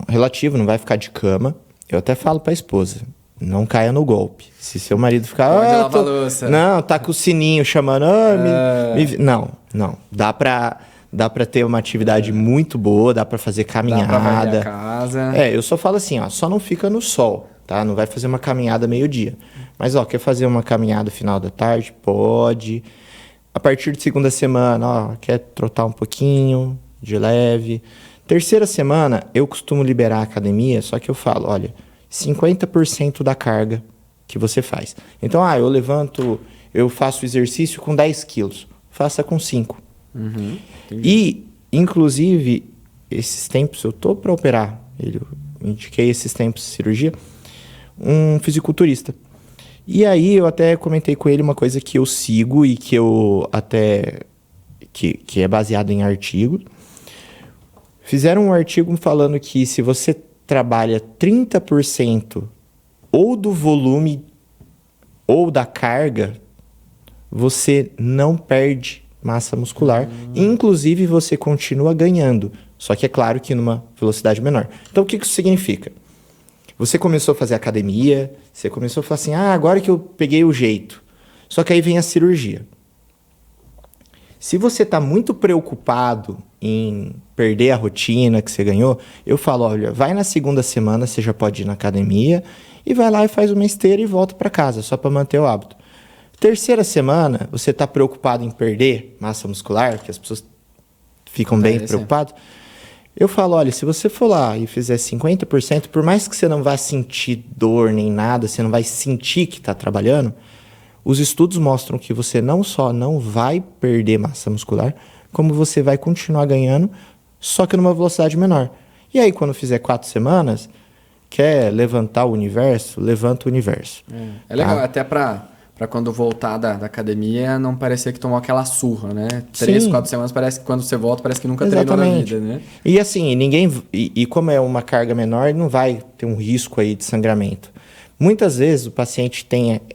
Speaker 3: relativo, não vai ficar de cama. Eu até falo para a esposa, não caia no golpe. Se seu marido ficar...
Speaker 2: Pode lavar a louça.
Speaker 3: Não, tá com o sininho chamando... Não. Dá pra ter uma atividade muito boa, dá pra fazer caminhada.
Speaker 2: Dá pra varrer a casa.
Speaker 3: Eu só falo assim, só não fica no sol, tá? Não vai fazer uma caminhada meio-dia. Mas, quer fazer uma caminhada final da tarde? Pode. A partir de segunda semana, quer trotar um pouquinho, de leve. Terceira semana, eu costumo liberar a academia, só que eu falo, olha... 50% da carga que você faz. Então, eu faço exercício com 10 quilos. Faça com 5. E, inclusive, esses tempos, eu tô para operar, eu indiquei esses tempos de cirurgia, um fisiculturista. E aí, eu até comentei com ele uma coisa que eu sigo e que eu até... que é baseado em artigo. Fizeram um artigo falando que se você trabalha 30% ou do volume ou da carga, você não perde massa muscular. Inclusive, você continua ganhando. Só que é claro que numa velocidade menor. Então, o que isso significa? Você começou a fazer academia, você começou a falar assim, agora que eu peguei o jeito. Só que aí vem a cirurgia. Se você está muito preocupado em perder a rotina que você ganhou, eu falo, olha, vai na segunda semana, você já pode ir na academia, e vai lá e faz uma esteira e volta para casa, só para manter o hábito. Terceira semana, você está preocupado em perder massa muscular, que as pessoas ficam bem preocupadas. Eu falo, olha, se você for lá e fizer 50%, por mais que você não vá sentir dor nem nada, você não vai sentir que está trabalhando, os estudos mostram que você não só não vai perder massa muscular, como você vai continuar ganhando, só que numa velocidade menor. E aí, quando fizer 4 semanas, quer levantar o universo, levanta o universo.
Speaker 2: É legal, até para quando voltar da academia, não parecer que tomou aquela surra, né? 3, 4 semanas, parece que quando você volta, parece que nunca treinou na vida, né?
Speaker 3: E assim, e como é uma carga menor, não vai ter um risco aí de sangramento. Muitas vezes o paciente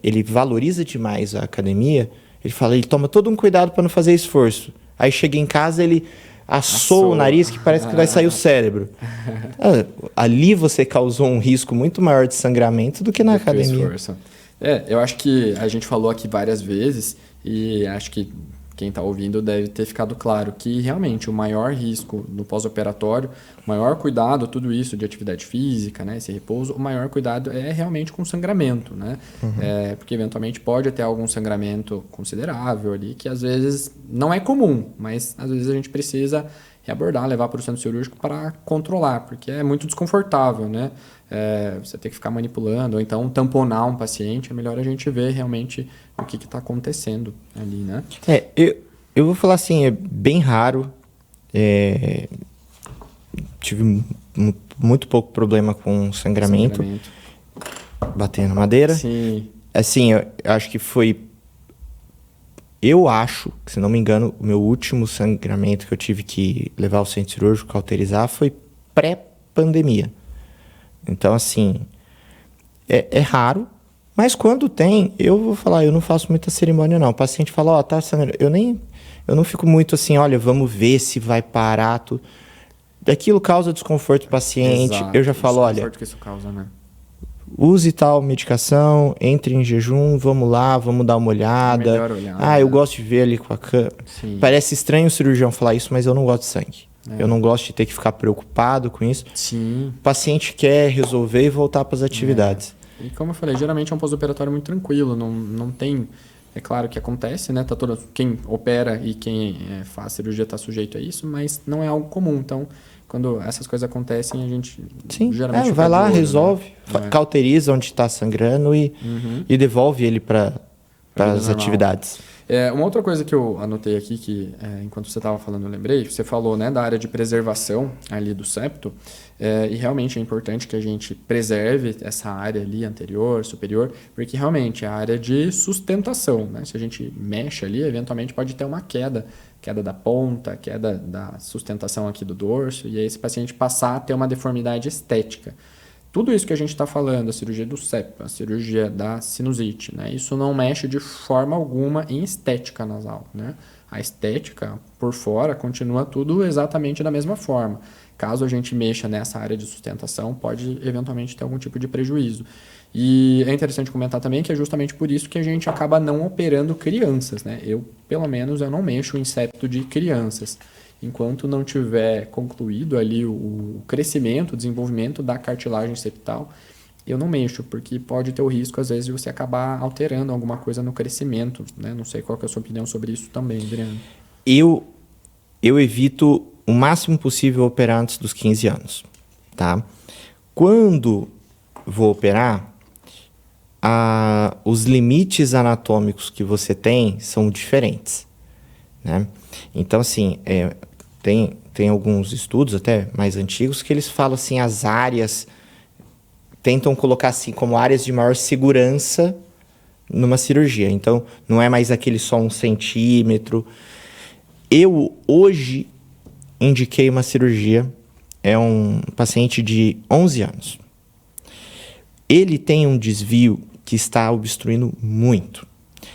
Speaker 3: ele valoriza demais a academia, ele toma todo um cuidado para não fazer esforço. Aí chega em casa, ele assou o nariz que parece que vai sair o cérebro. Ali você causou um risco muito maior de sangramento do que na academia.
Speaker 2: Eu acho que a gente falou aqui várias vezes e acho que quem está ouvindo deve ter ficado claro que realmente o maior risco no pós-operatório, o maior cuidado, tudo isso de atividade física, né, esse repouso, o maior cuidado é realmente com sangramento, né? Porque eventualmente pode ter algum sangramento considerável ali, que às vezes não é comum, mas às vezes a gente precisa reabordar, levar para o centro cirúrgico para controlar, porque é muito desconfortável, né? Você ter que ficar manipulando, ou então tamponar um paciente, é melhor a gente ver realmente o que está acontecendo ali, né?
Speaker 3: Eu vou falar assim, é bem raro. Tive muito pouco problema com sangramento. Batendo na madeira.
Speaker 2: Sim.
Speaker 3: Assim, eu acho que foi... Eu acho, se não me engano, o meu último sangramento que eu tive que levar ao centro cirúrgico, cauterizar, foi pré-pandemia. Então, assim, é raro, mas quando tem, eu vou falar, eu não faço muita cerimônia, não. O paciente fala, ó, tá sangrando. Eu não fico muito assim, olha, vamos ver se vai parar tudo. Aquilo causa desconforto pro paciente.
Speaker 2: Exato.
Speaker 3: Eu já falo, olha...
Speaker 2: Desconforto que isso causa, né?
Speaker 3: Use tal medicação, entre em jejum, vamos lá, vamos dar uma olhada.
Speaker 2: Melhor olhar,
Speaker 3: eu gosto de ver ali com a câmera.
Speaker 2: Sim.
Speaker 3: Parece estranho o cirurgião falar isso, mas eu não gosto de sangue. Eu não gosto de ter que ficar preocupado com isso.
Speaker 2: Sim.
Speaker 3: O paciente quer resolver e voltar para as atividades.
Speaker 2: E como eu falei, geralmente é um pós-operatório muito tranquilo, não tem... É claro que acontece, né? Quem opera e quem faz cirurgia está sujeito a isso, mas não é algo comum. Então, quando essas coisas acontecem, a gente geralmente
Speaker 3: vai
Speaker 2: fica
Speaker 3: lá,
Speaker 2: de olho,
Speaker 3: resolve,
Speaker 2: né?
Speaker 3: cauteriza onde está sangrando e devolve ele para as
Speaker 2: normal.
Speaker 3: atividades.
Speaker 2: Uma outra coisa que eu anotei aqui, que enquanto você estava falando eu lembrei, você falou, né, da área de preservação ali do septo, e realmente é importante que a gente preserve essa área ali anterior, superior, porque realmente é a área de sustentação, né? Se a gente mexe ali, eventualmente pode ter uma queda da ponta, queda da sustentação aqui do dorso, e aí esse paciente passar a ter uma deformidade estética. Tudo isso que a gente está falando, a cirurgia do septo, a cirurgia da sinusite, né? Isso não mexe de forma alguma em estética nasal, né? A estética, por fora, continua tudo exatamente da mesma forma. Caso a gente mexa nessa área de sustentação, pode eventualmente ter algum tipo de prejuízo. E é interessante comentar também que é justamente por isso que a gente acaba não operando crianças, né? Pelo menos, eu não mexo em septo de crianças. Enquanto não tiver concluído ali o crescimento, o desenvolvimento da cartilagem septal, eu não mexo, porque pode ter o risco, às vezes, de você acabar alterando alguma coisa no crescimento, né? Não sei qual que é a sua opinião sobre isso também, Adriano.
Speaker 3: Eu evito o máximo possível operar antes dos 15 anos, tá? Quando vou operar, os limites anatômicos que você tem são diferentes, né? Então, assim, tem alguns estudos até mais antigos que eles falam assim, as áreas tentam colocar assim como áreas de maior segurança numa cirurgia. Então, não é mais aquele só 1 centímetro. Eu hoje indiquei uma cirurgia, é um paciente de 11 anos. Ele tem um desvio que está obstruindo muito.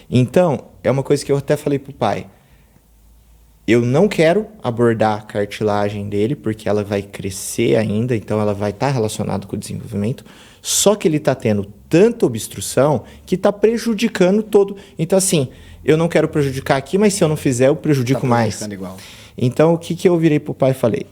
Speaker 3: Então, é uma coisa que eu até falei pro pai. Eu não quero abordar a cartilagem dele, porque ela vai crescer ainda, então ela vai estar relacionada com o desenvolvimento. Só que ele está tendo tanta obstrução que está prejudicando todo. Então, assim, eu não quero prejudicar aqui, mas se eu não fizer, eu prejudico mais.
Speaker 2: Igual.
Speaker 3: Então, o que eu virei pro pai e falei?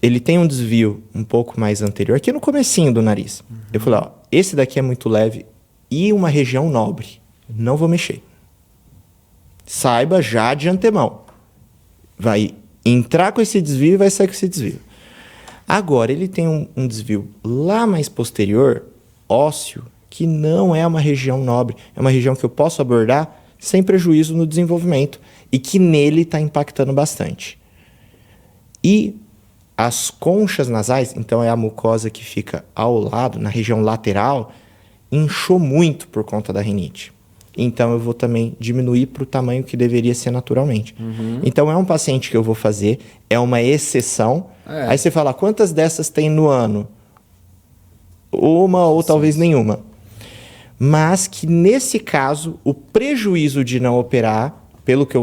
Speaker 3: Ele tem um desvio um pouco mais anterior, aqui no comecinho do nariz. Eu falei, ó, esse daqui é muito leve e uma região nobre. Não vou mexer. Saiba já de antemão. Vai entrar com esse desvio e vai sair com esse desvio. Agora, ele tem um desvio lá mais posterior, ósseo, que não é uma região nobre. É uma região que eu posso abordar sem prejuízo no desenvolvimento e que nele está impactando bastante. E as conchas nasais, então é a mucosa que fica ao lado, na região lateral, inchou muito por conta da rinite. Então, eu vou também diminuir para o tamanho que deveria ser naturalmente. Então, é um paciente que eu vou fazer, é uma exceção. Aí você fala, quantas dessas tem no ano? Uma ou talvez nenhuma. Mas que, nesse caso, o prejuízo de não operar, pelo que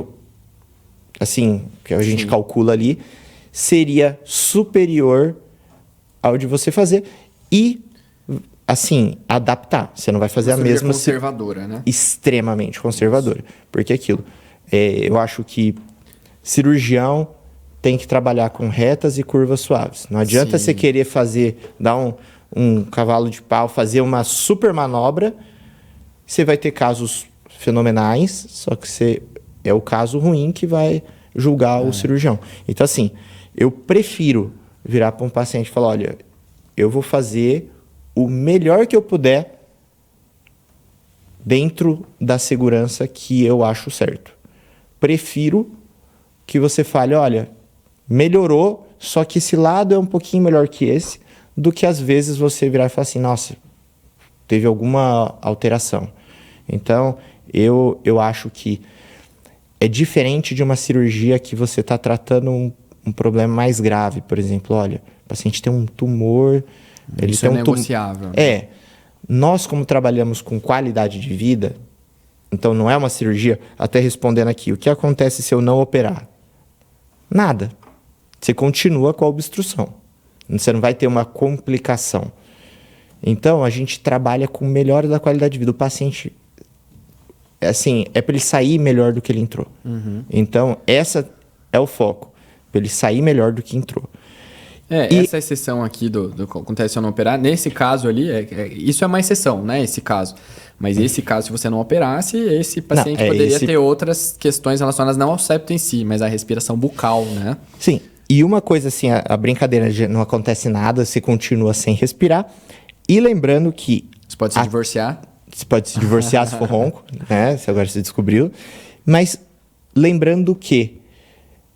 Speaker 3: que a gente calcula ali, seria superior ao de você fazer e... assim, adaptar. Você não vai fazer a mesma...
Speaker 2: conservadora, né?
Speaker 3: Extremamente conservadora. Porque aquilo, eu acho que cirurgião tem que trabalhar com retas e curvas suaves. Não adianta você querer dar um cavalo de pau, fazer uma super manobra, você vai ter casos fenomenais, só que é o caso ruim que vai julgar o cirurgião. Então, assim, eu prefiro virar para um paciente e falar, olha, eu vou fazer o melhor que eu puder dentro da segurança que eu acho certo. Prefiro que você fale, olha, melhorou, só que esse lado é um pouquinho melhor que esse, do que às vezes você virar e falar assim, nossa, teve alguma alteração. Então, eu acho que é diferente de uma cirurgia que você está tratando um problema mais grave. Por exemplo, olha, o paciente tem um tumor...
Speaker 2: Isso é negociável.
Speaker 3: Nós, como trabalhamos com qualidade de vida, então não é uma cirurgia, até respondendo aqui, o que acontece se eu não operar? Nada. Você continua com a obstrução. Você não vai ter uma complicação. Então, a gente trabalha com melhora da qualidade de vida. O paciente, assim, é para ele sair melhor do que ele entrou. Então, essa é o foco. Para ele sair melhor do que entrou.
Speaker 2: Essa exceção aqui do acontece se eu não operar, nesse caso ali, isso é uma exceção, né? Esse caso. Mas esse caso, se você não operasse, esse paciente poderia ter outras questões relacionadas não ao septo em si, mas à respiração bucal, né?
Speaker 3: Sim. E uma coisa assim, a brincadeira de não acontece nada, você continua sem respirar. E lembrando que...
Speaker 2: Você pode se divorciar.
Speaker 3: Você pode se divorciar se for ronco, né? Se agora você descobriu. Mas lembrando que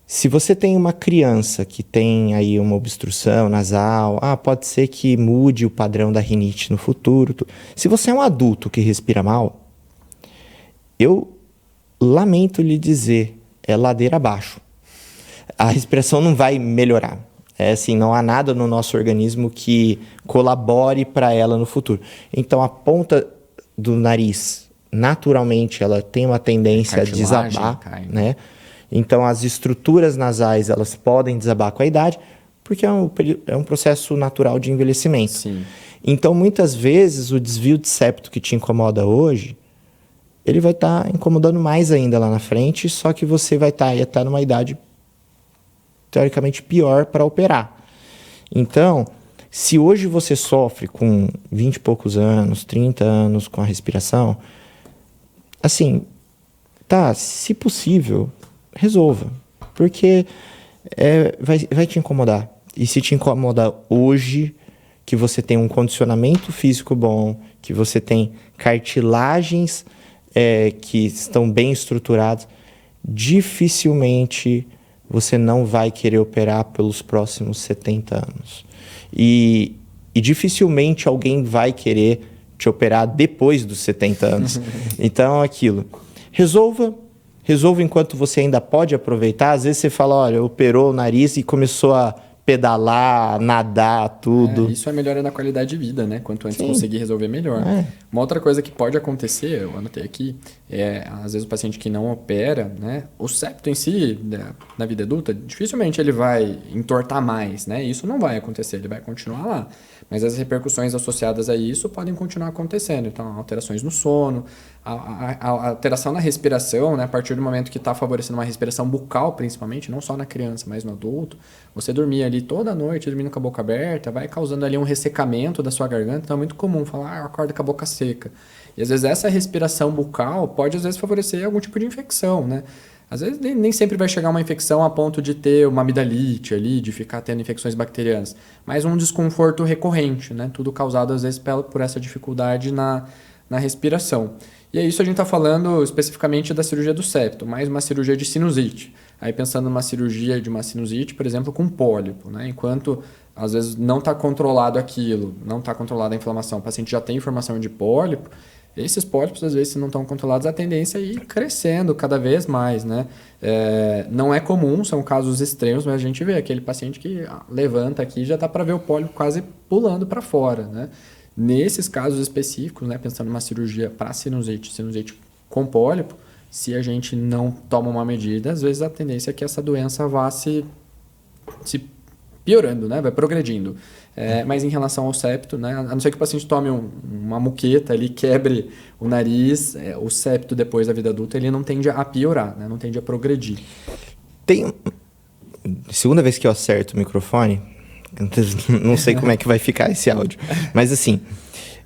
Speaker 3: se você tem uma criança que tem aí uma obstrução nasal, pode ser que mude o padrão da rinite no futuro. Se você é um adulto que respira mal, eu lamento lhe dizer, é ladeira abaixo. A respiração não vai melhorar. É assim, não há nada no nosso organismo que colabore para ela no futuro. Então, a ponta do nariz, naturalmente, ela tem uma tendência a desabar, né? Então, as estruturas nasais, elas podem desabar com a idade, porque é um processo natural de envelhecimento.
Speaker 2: Sim.
Speaker 3: Então, muitas vezes, o desvio de septo que te incomoda hoje, ele vai estar incomodando mais ainda lá na frente, só que você vai estar numa idade, teoricamente, pior para operar. Então, se hoje você sofre com 20 e poucos anos, 30 anos com a respiração, assim, se possível, resolva, porque vai te incomodar. E se te incomoda hoje, que você tem um condicionamento físico bom, que você tem cartilagens que estão bem estruturadas, dificilmente você não vai querer operar pelos próximos 70 anos. E dificilmente alguém vai querer te operar depois dos 70 anos. Então, aquilo. Resolva enquanto você ainda pode aproveitar. Às vezes você fala, olha, operou o nariz e começou a pedalar, nadar, tudo.
Speaker 2: Isso é melhora na qualidade de vida, né? Quanto antes conseguir resolver, melhor. Uma outra coisa que pode acontecer, eu anotei aqui, às vezes o paciente que não opera, né? O septo em si, na vida adulta, dificilmente ele vai entortar mais, né? Isso não vai acontecer, ele vai continuar lá. Mas as repercussões associadas a isso podem continuar acontecendo. Então, alterações no sono, a alteração na respiração, né? A partir do momento que está favorecendo uma respiração bucal, principalmente, não só na criança, mas no adulto, você dormir ali toda noite, dormindo com a boca aberta, vai causando ali um ressecamento da sua garganta. Então, é muito comum falar, eu acordo com a boca seca. E, às vezes, essa respiração bucal pode, às vezes, favorecer algum tipo de infecção, né? Às vezes nem sempre vai chegar uma infecção a ponto de ter uma amidalite ali, de ficar tendo infecções bacterianas, mas um desconforto recorrente, né? Tudo causado às vezes por essa dificuldade na respiração. E é isso a gente está falando especificamente da cirurgia do septo, mais uma cirurgia de sinusite. Aí pensando numa cirurgia de uma sinusite, por exemplo, com pólipo, né? Enquanto às vezes não está controlado aquilo, não está controlada a inflamação, o paciente já tem informação de pólipo, esses pólipos, às vezes, se não estão controlados, a tendência é ir crescendo cada vez mais, né? Não é comum, são casos extremos, mas a gente vê aquele paciente que levanta aqui já dá para ver o pólipo quase pulando para fora, né? Nesses casos específicos, né, pensando numa cirurgia para sinusite com pólipo, se a gente não toma uma medida, às vezes a tendência é que essa doença vá se piorando, né? Vai progredindo. Mas em relação ao septo, né? A não ser que o paciente tome uma muqueta ali, quebre o nariz, o septo depois da vida adulta, ele não tende a piorar, né? Não tende a progredir.
Speaker 3: Segunda vez que eu acerto o microfone, não sei como é que vai ficar esse áudio, mas assim,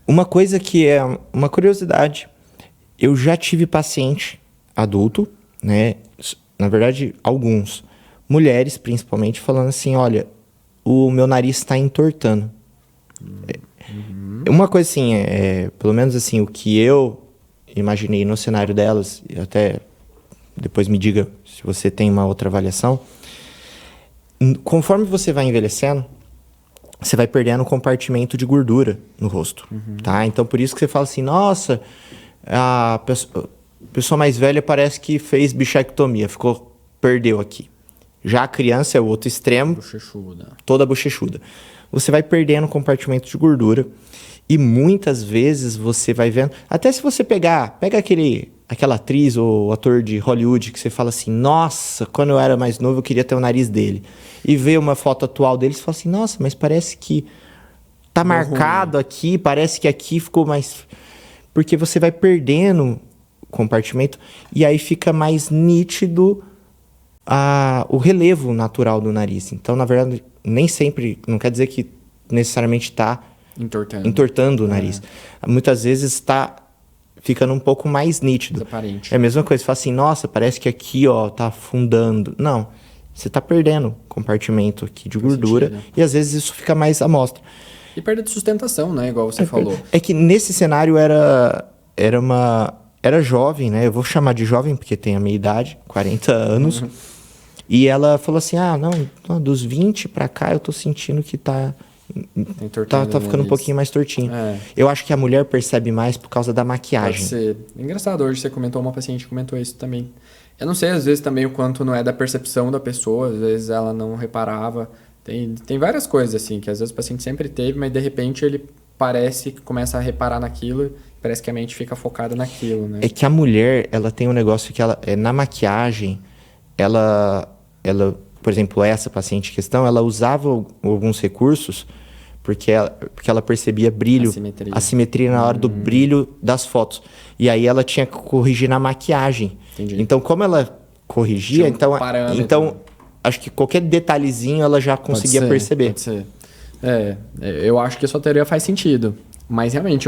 Speaker 3: uma coisa que é uma curiosidade, eu já tive paciente adulto, né? na verdade, alguns, mulheres principalmente, falando assim, olha, o meu nariz está entortando. Uma coisa assim, pelo menos assim, o que eu imaginei no cenário delas, e até depois me diga se você tem uma outra avaliação, conforme você vai envelhecendo, você vai perdendo compartimento de gordura no rosto, tá? Então, por isso que você fala assim, nossa, a pessoa mais velha parece que fez bichectomia, perdeu aqui. Já a criança é o outro extremo,
Speaker 2: Bochechuda.
Speaker 3: toda bochechuda. Você vai perdendo compartimento de gordura e muitas vezes você vai vendo... Até se você pega aquela atriz ou ator de Hollywood que você fala assim, nossa, quando eu era mais novo eu queria ter o nariz dele. E vê uma foto atual dele e fala assim, nossa, mas parece que tá marcado aqui, parece que aqui ficou mais... Porque você vai perdendo compartimento e aí fica mais nítido o relevo natural do nariz. Então, na verdade, nem sempre, não quer dizer que necessariamente está entortando o nariz. Muitas vezes está ficando um pouco mais nítido.
Speaker 2: Aparente.
Speaker 3: É a mesma coisa, você fala assim, nossa, parece que aqui ó, tá afundando. Não, você está perdendo compartimento aqui de gordura e às vezes isso fica mais à mostra.
Speaker 2: E perda de sustentação, né? Igual você falou.
Speaker 3: É que nesse cenário era jovem, né? Eu vou chamar de jovem porque tem a minha idade, 40 anos. E ela falou assim, não, dos 20 pra cá eu tô sentindo que tá ficando um pouquinho mais tortinho. Eu acho que a mulher percebe mais por causa da maquiagem.
Speaker 2: Pode ser. Engraçado, hoje você comentou, uma paciente comentou isso também. Eu não sei, às vezes também o quanto não é da percepção da pessoa, às vezes ela não reparava. Tem várias coisas assim, que às vezes o paciente sempre teve, mas de repente ele parece que começa a reparar naquilo, parece que a mente fica focada naquilo, né?
Speaker 3: É que a mulher, ela tem um negócio que na maquiagem, ela, por exemplo, essa paciente em questão, ela usava alguns recursos porque ela percebia brilho, assimetria na hora do brilho das fotos. E aí ela tinha que corrigir na maquiagem.
Speaker 2: Entendi.
Speaker 3: Então, como ela corrigia, então acho que qualquer detalhezinho ela já conseguia perceber.
Speaker 2: Pode ser. Eu acho que a sua teoria faz sentido. Mas realmente,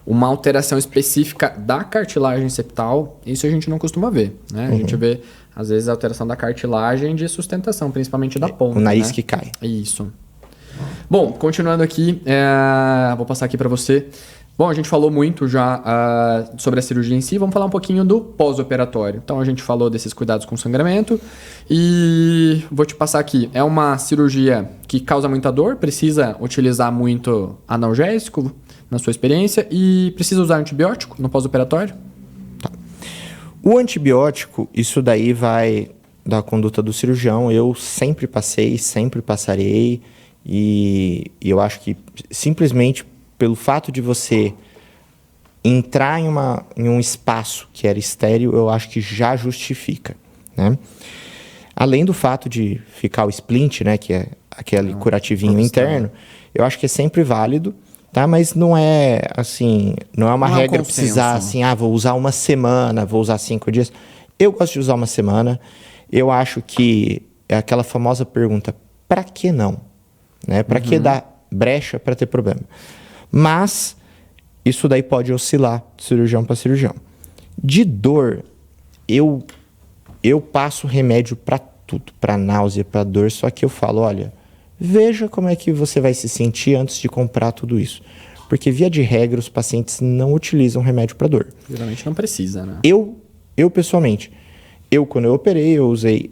Speaker 2: uma alteração específica da cartilagem septal, isso a gente não costuma ver, né? A gente vê, às vezes, a alteração da cartilagem de sustentação, principalmente da ponta.
Speaker 3: O nariz,
Speaker 2: né?
Speaker 3: que cai.
Speaker 2: Isso. Bom, continuando aqui, vou passar aqui para você. Bom, a gente falou muito já sobre a cirurgia em si, vamos falar um pouquinho do pós-operatório. Então, a gente falou desses cuidados com sangramento e vou te passar aqui. É uma cirurgia que causa muita dor, precisa utilizar muito analgésico, na sua experiência, e precisa usar antibiótico no pós-operatório?
Speaker 3: Tá. O antibiótico, isso daí vai da conduta do cirurgião. Eu sempre passei, sempre passarei, e eu acho que simplesmente pelo fato de você entrar em um espaço que era estéril, eu acho que já justifica, né? Além do fato de ficar o splint, né, que é aquele curativinho interno, eu acho que é sempre válido, tá? Mas não é assim, não é uma regra precisar assim, vou usar uma semana, vou usar 5 dias. Eu gosto de usar uma semana. Eu acho que é aquela famosa pergunta, para que não? Né? Para que dar brecha para ter problema? Mas isso daí pode oscilar de cirurgião para cirurgião. De dor, eu passo remédio para tudo, para náusea, para dor, só que eu falo, olha, veja como é que você vai se sentir antes de comprar tudo isso. Porque, via de regra, os pacientes não utilizam remédio para dor.
Speaker 2: Geralmente não precisa, né?
Speaker 3: Eu pessoalmente, quando eu operei, eu usei,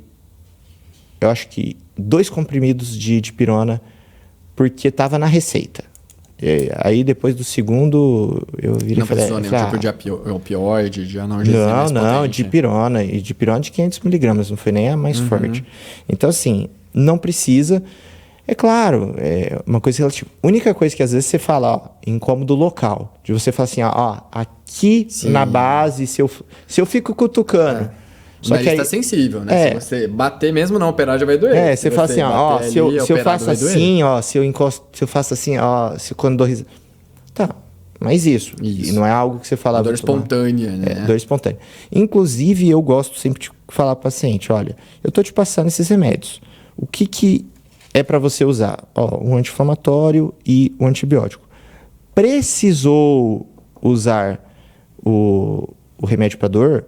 Speaker 3: eu acho que 2 comprimidos de dipirona, porque estava na receita. E aí, depois do segundo, eu virei
Speaker 2: e falei... Não precisou nenhum tipo de opioide, de analgesia mais potente?
Speaker 3: Não, dipirona. E dipirona de 500 miligramas, não foi nem a mais forte. Então, assim, não precisa. É claro, é uma coisa relativa. A única coisa que às vezes você fala, incômodo local. De você falar assim, aqui na base, se eu fico cutucando...
Speaker 2: Só que está sensível, né? Se você bater mesmo não operar, já vai doer.
Speaker 3: Você fala assim, se eu faço assim, se eu faço assim, se quando dou risada... Tá, mas isso. E não é algo que você fala...
Speaker 2: Dor espontânea, né?
Speaker 3: Dor espontânea. Inclusive, eu gosto sempre de falar para o paciente, olha, eu tô te passando esses remédios. O que é para você usar? Um anti-inflamatório e o antibiótico. Precisou usar o remédio para dor...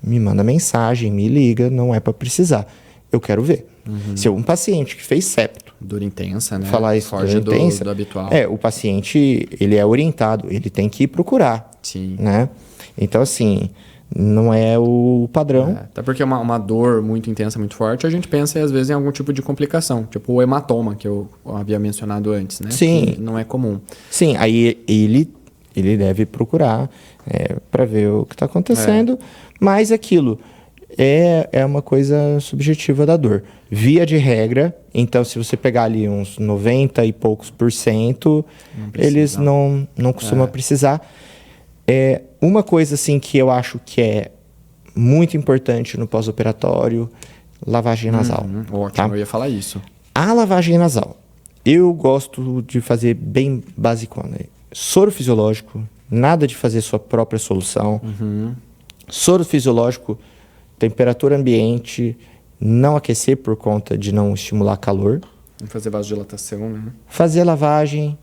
Speaker 3: me manda mensagem, me liga, não é para precisar. Eu quero ver. Se um paciente que fez septo
Speaker 2: Dor intensa, né?
Speaker 3: falar isso,
Speaker 2: Foge
Speaker 3: dor intensa,
Speaker 2: do habitual.
Speaker 3: o paciente, ele é orientado, ele tem que ir procurar,
Speaker 2: Sim.
Speaker 3: né? Então, assim, não é o padrão.
Speaker 2: Até porque uma dor muito intensa, muito forte, a gente pensa, às vezes, em algum tipo de complicação. Tipo o hematoma, que eu havia mencionado antes, né?
Speaker 3: Sim.
Speaker 2: Que não é comum.
Speaker 3: Sim, aí ele deve procurar para ver o que está acontecendo, mas aquilo é uma coisa subjetiva da dor. Via de regra, então se você pegar ali uns 90 e poucos %, eles não costumam precisar. Uma coisa assim que eu acho que é muito importante no pós-operatório, lavagem nasal.
Speaker 2: Ótimo,
Speaker 3: tá?
Speaker 2: eu ia falar isso.
Speaker 3: A lavagem nasal, eu gosto de fazer bem basicona. Soro fisiológico, nada de fazer sua própria solução. Soro fisiológico, temperatura ambiente, não aquecer por conta de não estimular calor.
Speaker 2: Vamos fazer vasodilatação, né?
Speaker 3: Fazer a lavagem,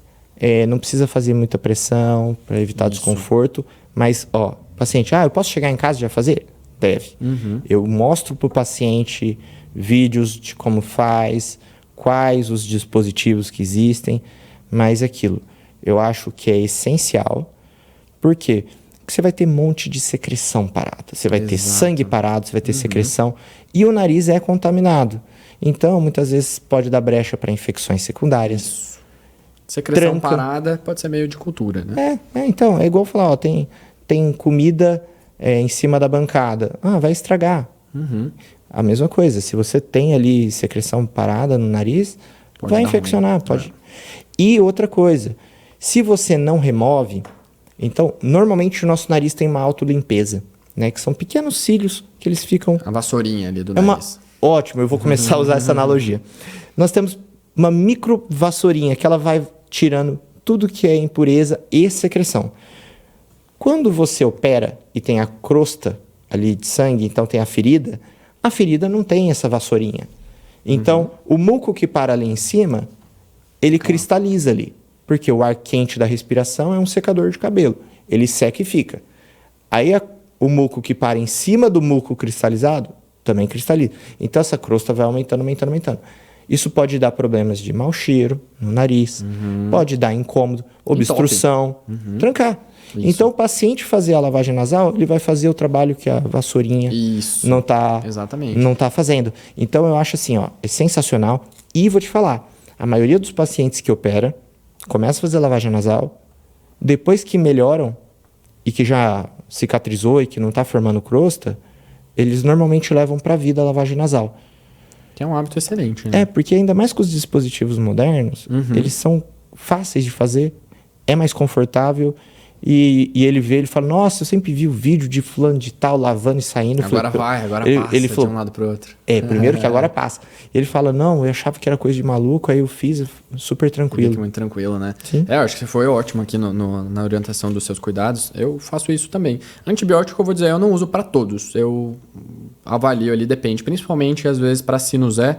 Speaker 3: não precisa fazer muita pressão para evitar desconforto. Mas, paciente, eu posso chegar em casa e já fazer? Deve. Eu mostro para o paciente vídeos de como faz, quais os dispositivos que existem, mas aquilo, eu acho que é essencial. Por quê? Porque você vai ter um monte de secreção parada. Você vai ter sangue parado, você vai ter secreção. E o nariz é contaminado. Então, muitas vezes pode dar brecha para infecções secundárias.
Speaker 2: Secreção parada pode ser meio de cultura, né?
Speaker 3: Então, é igual falar, tem comida em cima da bancada. Vai estragar. A mesma coisa, se você tem ali secreção parada no nariz, vai infeccionar. Pode. E outra coisa, se você não remove, então, normalmente o nosso nariz tem uma autolimpeza, né? Que são pequenos cílios que eles ficam...
Speaker 2: A vassourinha ali do nariz.
Speaker 3: Ótimo, eu vou começar a usar essa analogia. Nós temos uma micro vassourinha que ela vai tirando tudo que é impureza e secreção. Quando você opera e tem a crosta ali de sangue, então tem a ferida não tem essa vassourinha. Então, o muco que para ali em cima, ele cristaliza ali. Porque o ar quente da respiração é um secador de cabelo. Ele seca e fica. Aí o muco que para em cima do muco cristalizado também cristaliza. Então essa crosta vai aumentando, aumentando, aumentando. Isso pode dar problemas de mau cheiro no nariz, pode dar incômodo, obstrução, trancar. Isso. Então o paciente fazer a lavagem nasal, ele vai fazer o trabalho que a vassourinha não tá fazendo. Então eu acho assim, é sensacional. E vou te falar, a maioria dos pacientes que opera começa a fazer lavagem nasal, depois que melhoram e que já cicatrizou e que não está formando crosta, eles normalmente levam para a vida a lavagem nasal.
Speaker 2: Que é um hábito excelente, né?
Speaker 3: Porque ainda mais com os dispositivos modernos, eles são fáceis de fazer, é mais confortável e ele fala, nossa, eu sempre vi o vídeo de fulano de tal lavando e saindo.
Speaker 2: Agora passa
Speaker 3: ele falou,
Speaker 2: de um lado pro outro.
Speaker 3: Primeiro que agora passa. Ele fala, não, eu achava que era coisa de maluco, aí eu fiz super tranquilo.
Speaker 2: Muito tranquilo, né?
Speaker 3: Sim.
Speaker 2: Eu acho que você foi ótimo aqui na orientação dos seus cuidados. Eu faço isso também. Antibiótico, eu vou dizer, eu não uso para todos. Eu avalio ali, depende. Principalmente, às vezes, para sinusé,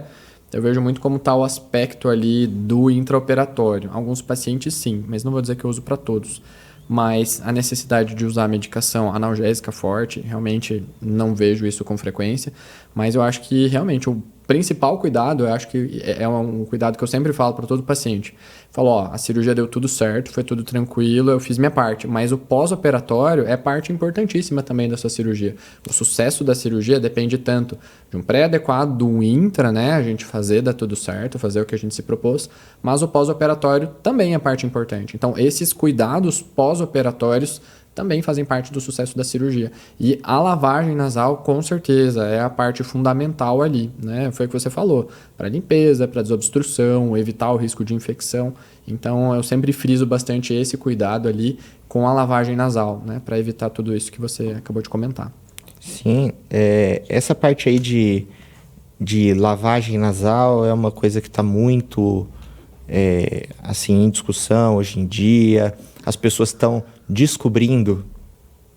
Speaker 2: eu vejo muito como tá o aspecto ali do intraoperatório. Alguns pacientes, sim, mas não vou dizer que eu uso para todos. Mas a necessidade de usar medicação analgésica forte, realmente não vejo isso com frequência. Mas eu acho que realmente o principal cuidado, eu acho que é um cuidado que eu sempre falo para todo paciente. Falo, a cirurgia deu tudo certo, foi tudo tranquilo, eu fiz minha parte. Mas o pós-operatório é parte importantíssima também da sua cirurgia. O sucesso da cirurgia depende tanto de um pré-adequado, do intra, né? A gente dar tudo certo, fazer o que a gente se propôs. Mas o pós-operatório também é parte importante. Então, esses cuidados pós-operatórios também fazem parte do sucesso da cirurgia. E a lavagem nasal, com certeza, é a parte fundamental ali, né? Foi o que você falou, para limpeza, para desobstrução, evitar o risco de infecção. Então, eu sempre friso bastante esse cuidado ali com a lavagem nasal, né? Para evitar tudo isso que você acabou de comentar.
Speaker 3: Sim, essa parte aí de lavagem nasal é uma coisa que está muito assim, em discussão hoje em dia. As pessoas estão descobrindo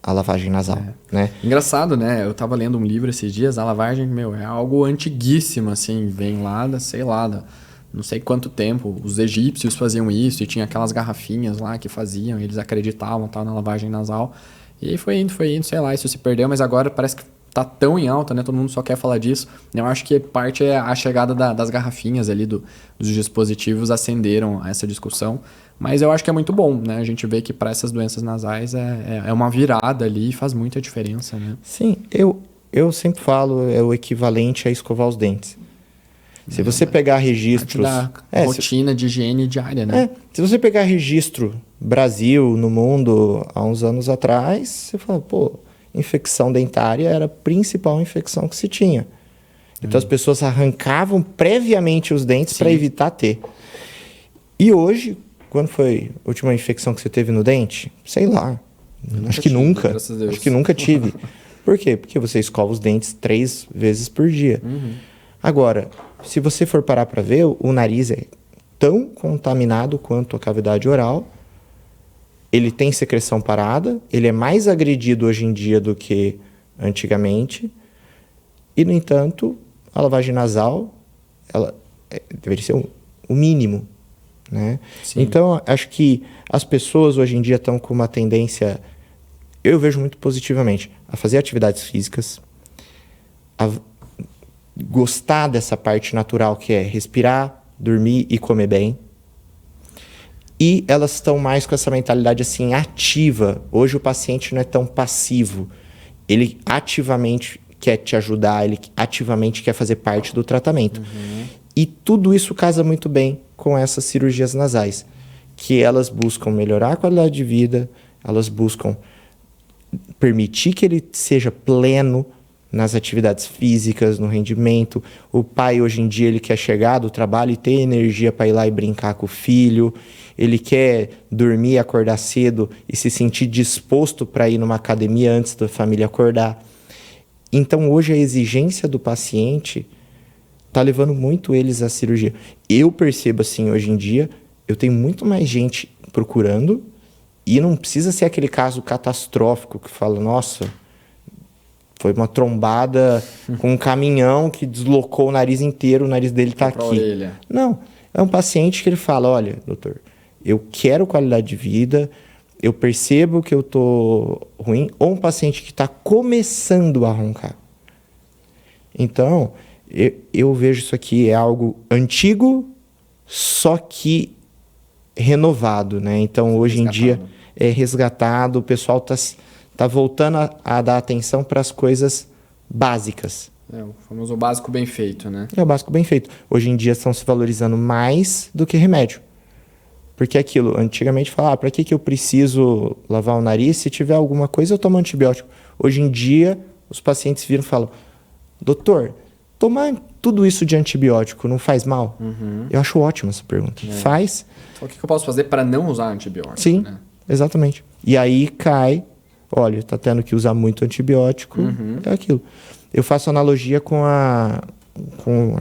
Speaker 3: a lavagem nasal, né?
Speaker 2: Engraçado, né? Eu tava lendo um livro esses dias, a lavagem, é algo antiguíssimo, assim, vem lá não sei quanto tempo, os egípcios faziam isso e tinha aquelas garrafinhas lá que faziam, eles acreditavam tal na lavagem nasal. E aí foi indo, sei lá, isso se perdeu, mas agora parece que tá tão em alta, né? Todo mundo só quer falar disso. Eu acho que parte é a chegada das garrafinhas ali dos dispositivos acenderam essa discussão. Mas eu acho que é muito bom, né? A gente vê que para essas doenças nasais é uma virada ali e faz muita diferença, né?
Speaker 3: Sim, eu sempre falo, é o equivalente a escovar os dentes. Se você pegar registros...
Speaker 2: Da rotina de higiene diária, né?
Speaker 3: Se você pegar registro Brasil, no mundo, há uns anos atrás, você fala, pô, infecção dentária era a principal infecção que se tinha. Então as pessoas arrancavam previamente os dentes para evitar ter. E hoje, quando foi a última infecção que você teve no dente? Sei lá. Acho que nunca.
Speaker 2: Graças a Deus.
Speaker 3: Acho que nunca tive. Por quê? Porque você escova os dentes 3 vezes por dia. Agora, se você for parar para ver, o nariz é tão contaminado quanto a cavidade oral. Ele tem secreção parada, ele é mais agredido hoje em dia do que antigamente. E, no entanto, a lavagem nasal, ela deveria ser o mínimo, né? Então, acho que as pessoas hoje em dia estão com uma tendência, eu vejo muito positivamente, a fazer atividades físicas, a gostar dessa parte natural que é respirar, dormir e comer bem. E elas estão mais com essa mentalidade assim ativa. Hoje o paciente não é tão passivo. Ele ativamente quer te ajudar, ele ativamente quer fazer parte do tratamento. E tudo isso casa muito bem com essas cirurgias nasais, que elas buscam melhorar a qualidade de vida, elas buscam permitir que ele seja pleno nas atividades físicas, no rendimento. O pai, hoje em dia, ele quer chegar do trabalho e ter energia para ir lá e brincar com o filho. Ele quer dormir, acordar cedo e se sentir disposto para ir numa academia antes da família acordar. Então, hoje, a exigência do paciente está levando muito eles à cirurgia. Eu percebo, assim, hoje em dia, eu tenho muito mais gente procurando e não precisa ser aquele caso catastrófico que fala, nossa, foi uma trombada com um caminhão que deslocou o nariz inteiro, o nariz dele está aqui.
Speaker 2: Orelha.
Speaker 3: Não, é um paciente que ele fala, olha, doutor, eu quero qualidade de vida, eu percebo que eu tô ruim, ou um paciente que está começando a roncar. Então, eu vejo isso aqui é algo antigo, só que renovado, né? Então, hoje em dia é resgatado, o pessoal tá voltando a dar atenção para as coisas básicas.
Speaker 2: É o famoso básico bem feito, né?
Speaker 3: É o básico bem feito. Hoje em dia estão se valorizando mais do que remédio. Porque aquilo, antigamente falava, para que eu preciso lavar o nariz? Se tiver alguma coisa, eu tomo antibiótico. Hoje em dia, os pacientes viram e falam, doutor, tomar tudo isso de antibiótico não faz mal? Eu acho ótima essa pergunta. Faz.
Speaker 2: Então, o que eu posso fazer para não usar antibiótico?
Speaker 3: Sim,
Speaker 2: né?
Speaker 3: exatamente. E aí cai, olha, tá tendo que usar muito antibiótico, é aquilo. Eu faço analogia com a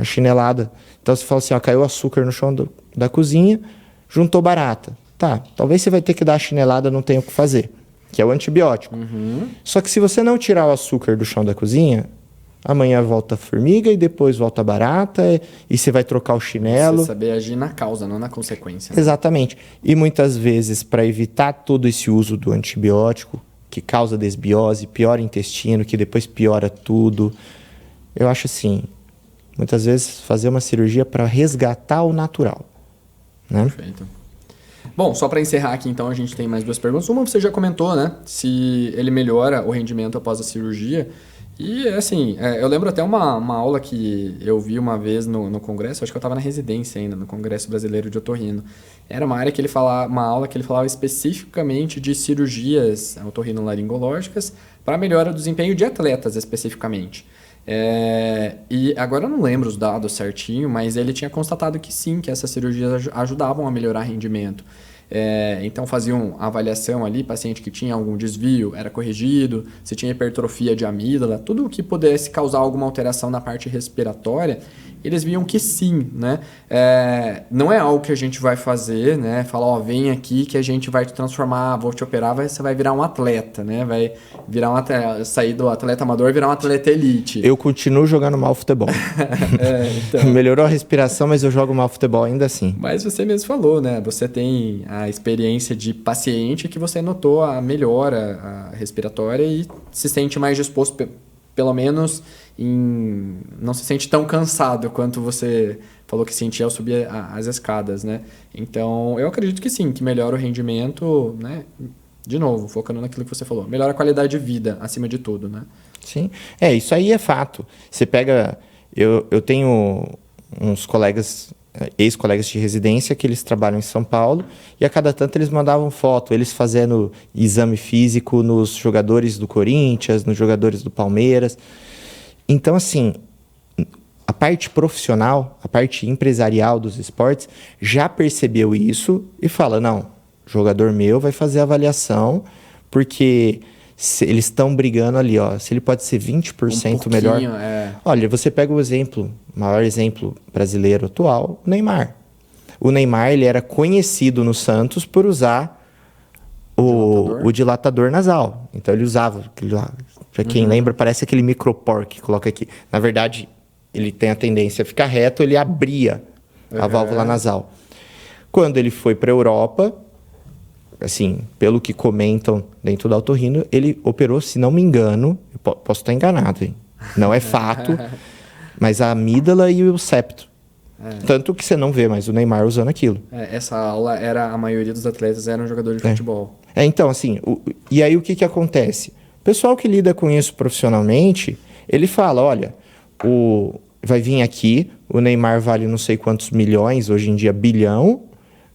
Speaker 3: chinelada. Então você fala assim, ó, caiu açúcar no chão da cozinha, juntou barata. Tá, talvez você vai ter que dar a chinelada, não tem o que fazer, que é o antibiótico. Só que se você não tirar o açúcar do chão da cozinha, amanhã volta a formiga e depois volta a barata e você vai trocar o chinelo.
Speaker 2: Você saber agir na causa, não na consequência. Né?
Speaker 3: Exatamente. E muitas vezes, para evitar todo esse uso do antibiótico, que causa desbiose, piora o intestino, que depois piora tudo, eu acho assim, muitas vezes fazer uma cirurgia para resgatar o natural. Né?
Speaker 2: Perfeito. Bom, só para encerrar aqui, então, a gente tem mais 2 perguntas. Uma você já comentou, né? Se ele melhora o rendimento após a cirurgia. E, assim, eu lembro até uma aula que eu vi uma vez no congresso, acho que eu estava na residência ainda, no Congresso Brasileiro de Otorrino. Era uma área que ele falava, uma aula que ele falava especificamente de cirurgias otorrinolaringológicas para melhora do desempenho de atletas, especificamente. E agora eu não lembro os dados certinho, mas ele tinha constatado que sim, que essas cirurgias ajudavam a melhorar rendimento. Então faziam avaliação ali, paciente que tinha algum desvio era corrigido, se tinha hipertrofia de amígdala, tudo o que pudesse causar alguma alteração na parte respiratória, eles viam que sim, né? Não é algo que a gente vai fazer, né? Falar, ó, vem aqui que a gente vai te transformar, vou te operar, você vai virar um atleta, né? Vai virar sair do atleta amador e virar um atleta elite.
Speaker 3: Eu continuo jogando mal futebol.
Speaker 2: Então.
Speaker 3: Melhorou a respiração, mas eu jogo mal futebol ainda assim.
Speaker 2: Mas você mesmo falou, né? Você tem a experiência de paciente que você notou a melhora respiratória e se sente mais disposto pelo menos não se sente tão cansado quanto você falou que sentia ao subir as escadas, né? Então, eu acredito que sim, que melhora o rendimento, né? De novo, focando naquilo que você falou. Melhora a qualidade de vida, acima de tudo, né?
Speaker 3: Sim. Isso aí é fato. Você pega... Eu tenho uns colegas, ex-colegas de residência, que eles trabalham em São Paulo, e a cada tanto eles mandavam foto, eles fazendo exame físico nos jogadores do Corinthians, nos jogadores do Palmeiras. Então, assim, a parte profissional, a parte empresarial dos esportes, já percebeu isso e fala, não, o jogador meu vai fazer a avaliação, porque eles estão brigando ali, ó, se ele pode ser 20% melhor. Olha, você pega o maior exemplo brasileiro atual, o Neymar. O Neymar, ele era conhecido no Santos por usar o dilatador nasal. Então, ele usava aquele lá. Pra quem lembra, parece aquele micropor que coloca aqui. Na verdade, ele tem a tendência a ficar reto, ele abria a válvula nasal. Quando ele foi para a Europa, assim, pelo que comentam dentro do otorrino, ele operou, se não me engano, eu posso estar enganado, hein? Não é fato, mas a amígdala e o septo. Tanto que você não vê mais o Neymar usando aquilo.
Speaker 2: Essa aula a maioria dos atletas eram jogadores de futebol.
Speaker 3: Então, assim, e aí o que acontece? O pessoal que lida com isso profissionalmente, ele fala, olha, vai vir aqui, o Neymar vale não sei quantos milhões, hoje em dia bilhão.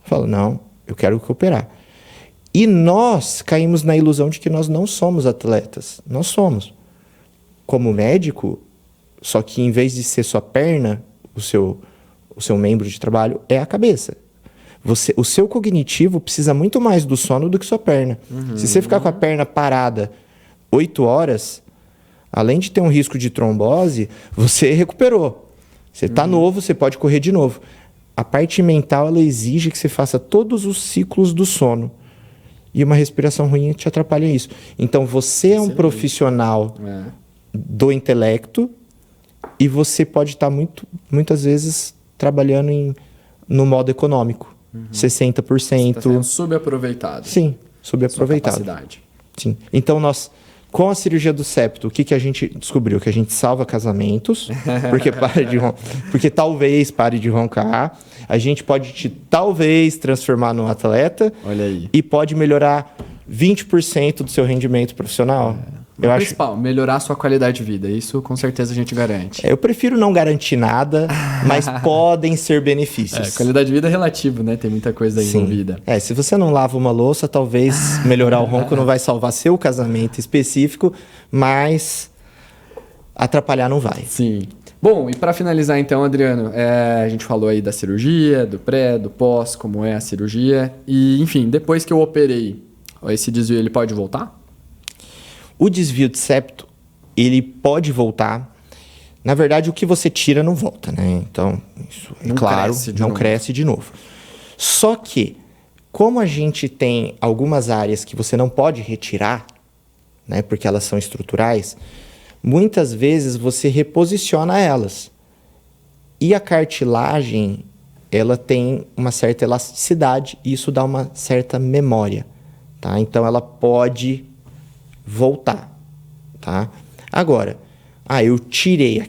Speaker 3: Fala, não, eu quero operar. E nós caímos na ilusão de que nós não somos atletas. Nós somos. Como médico, só que em vez de ser sua perna, o seu membro de trabalho é a cabeça. O seu cognitivo precisa muito mais do sono do que sua perna. Se você ficar com a perna parada 8 horas, além de ter um risco de trombose, você recuperou. Você está novo, você pode correr de novo. A parte mental, ela exige que você faça todos os ciclos do sono. E uma respiração ruim te atrapalha isso. Então, você é um profissional do intelecto e você pode estar muitas vezes trabalhando no modo econômico. 60%. Você está
Speaker 2: sendo subaproveitado.
Speaker 3: Sim, subaproveitado.
Speaker 2: Sua capacidade.
Speaker 3: Sim. Então, com a cirurgia do septo, o que a gente descobriu? Que a gente salva casamentos, porque talvez pare de roncar. A gente pode talvez transformar num atleta.
Speaker 2: Olha aí.
Speaker 3: E pode melhorar 20% do seu rendimento profissional.
Speaker 2: O principal, melhorar a sua qualidade de vida. Isso com certeza a gente garante.
Speaker 3: Eu prefiro não garantir nada, mas podem ser benefícios.
Speaker 2: Qualidade de vida é relativo, né? Tem muita coisa aí envolvida.
Speaker 3: Se você não lava uma louça, talvez melhorar o ronco não vai salvar seu casamento específico, mas atrapalhar não vai.
Speaker 2: Sim. Bom, e para finalizar então, Adriano, a gente falou aí da cirurgia, do pré, do pós, como é a cirurgia. E, enfim, depois que eu operei, esse desvio ele pode voltar?
Speaker 3: O desvio de septo, ele pode voltar. Na verdade, o que você tira não volta, né? Então, isso é claro, não cresce de novo. Só que, como a gente tem algumas áreas que você não pode retirar, né? Porque elas são estruturais, muitas vezes você reposiciona elas. E a cartilagem, ela tem uma certa elasticidade e isso dá uma certa memória, tá? Então, ela pode voltar, tá? Agora, eu tirei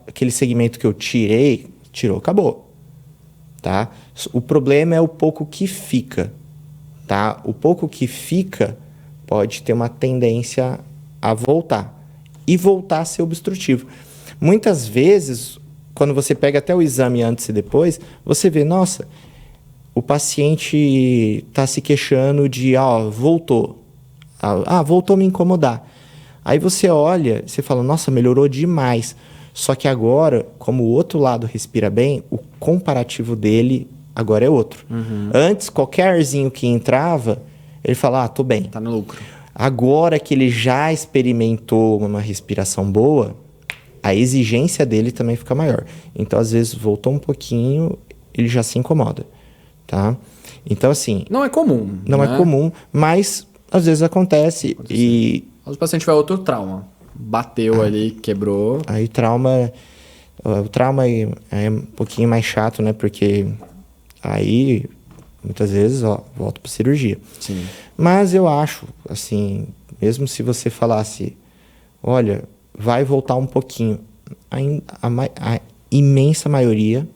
Speaker 3: aquele segmento que eu tirou, acabou, tá? O problema é o pouco que fica, tá? O pouco que fica pode ter uma tendência a voltar e voltar a ser obstrutivo. Muitas vezes, quando você pega até o exame antes e depois, você vê, nossa, o paciente está se queixando de, voltou. Voltou a me incomodar. Aí você olha, você fala, nossa, melhorou demais. Só que agora, como o outro lado respira bem, o comparativo dele agora é outro. Antes, qualquer arzinho que entrava, ele fala, tô bem.
Speaker 2: Tá no lucro.
Speaker 3: Agora que ele já experimentou uma respiração boa, a exigência dele também fica maior. Então, às vezes, voltou um pouquinho, ele já se incomoda, tá? Então, assim...
Speaker 2: Não é comum.
Speaker 3: Não é comum, mas... Às vezes acontece e...
Speaker 2: Mas o paciente vai outro trauma. Bateu ali, quebrou.
Speaker 3: Aí o trauma é um pouquinho mais chato, né? Porque aí, muitas vezes, volta para cirurgia.
Speaker 2: Sim.
Speaker 3: Mas eu acho, assim, mesmo se você falasse, olha, vai voltar um pouquinho. A imensa maioria,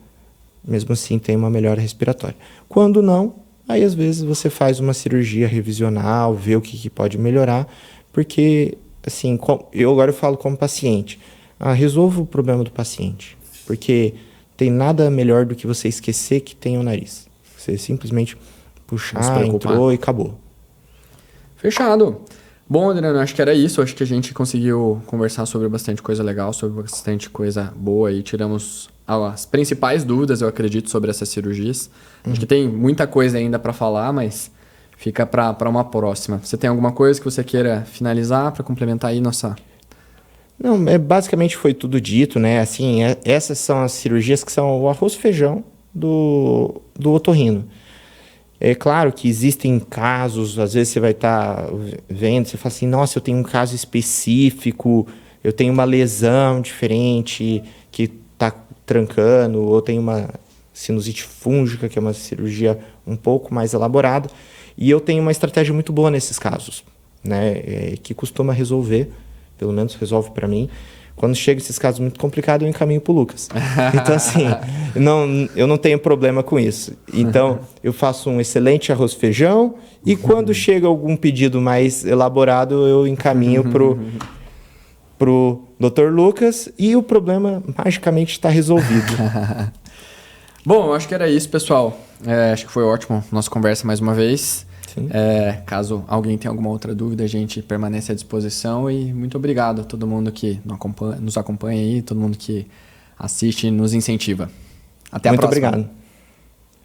Speaker 3: mesmo assim, tem uma melhora respiratória. Quando não, aí às vezes você faz uma cirurgia revisional, vê o que pode melhorar, porque, assim, eu falo como paciente, resolva o problema do paciente, porque tem nada melhor do que você esquecer que tem o nariz. Você simplesmente puxar, entrou e acabou.
Speaker 2: Fechado. Bom, Adriano, acho que era isso. Acho que a gente conseguiu conversar sobre bastante coisa legal, sobre bastante coisa boa e tiramos as principais dúvidas, eu acredito, sobre essas cirurgias. Acho que tem muita coisa ainda para falar, mas fica para uma próxima. Você tem alguma coisa que você queira finalizar para complementar aí nossa...
Speaker 3: Não, basicamente foi tudo dito, né? Assim, essas são as cirurgias que são o arroz e feijão do otorrino. É claro que existem casos, às vezes você vai estar vendo, você fala assim, nossa, eu tenho um caso específico, eu tenho uma lesão diferente que está trancando, ou tenho uma sinusite fúngica, que é uma cirurgia um pouco mais elaborada, e eu tenho uma estratégia muito boa nesses casos, né? Que costuma resolver, pelo menos resolve para mim. Quando chega esses casos muito complicados, eu encaminho para o Lucas. Então, assim, eu não tenho problema com isso. Então, eu faço um excelente arroz e feijão e quando chega algum pedido mais elaborado, eu encaminho pro Dr. Lucas e o problema magicamente está resolvido.
Speaker 2: Bom, eu acho que era isso, pessoal. Acho que foi ótimo nossa conversa mais uma vez. Caso alguém tenha alguma outra dúvida, a gente permanece à disposição e muito obrigado a todo mundo que nos acompanha aí, todo mundo que assiste e nos incentiva. Até a próxima.
Speaker 3: Muito obrigado.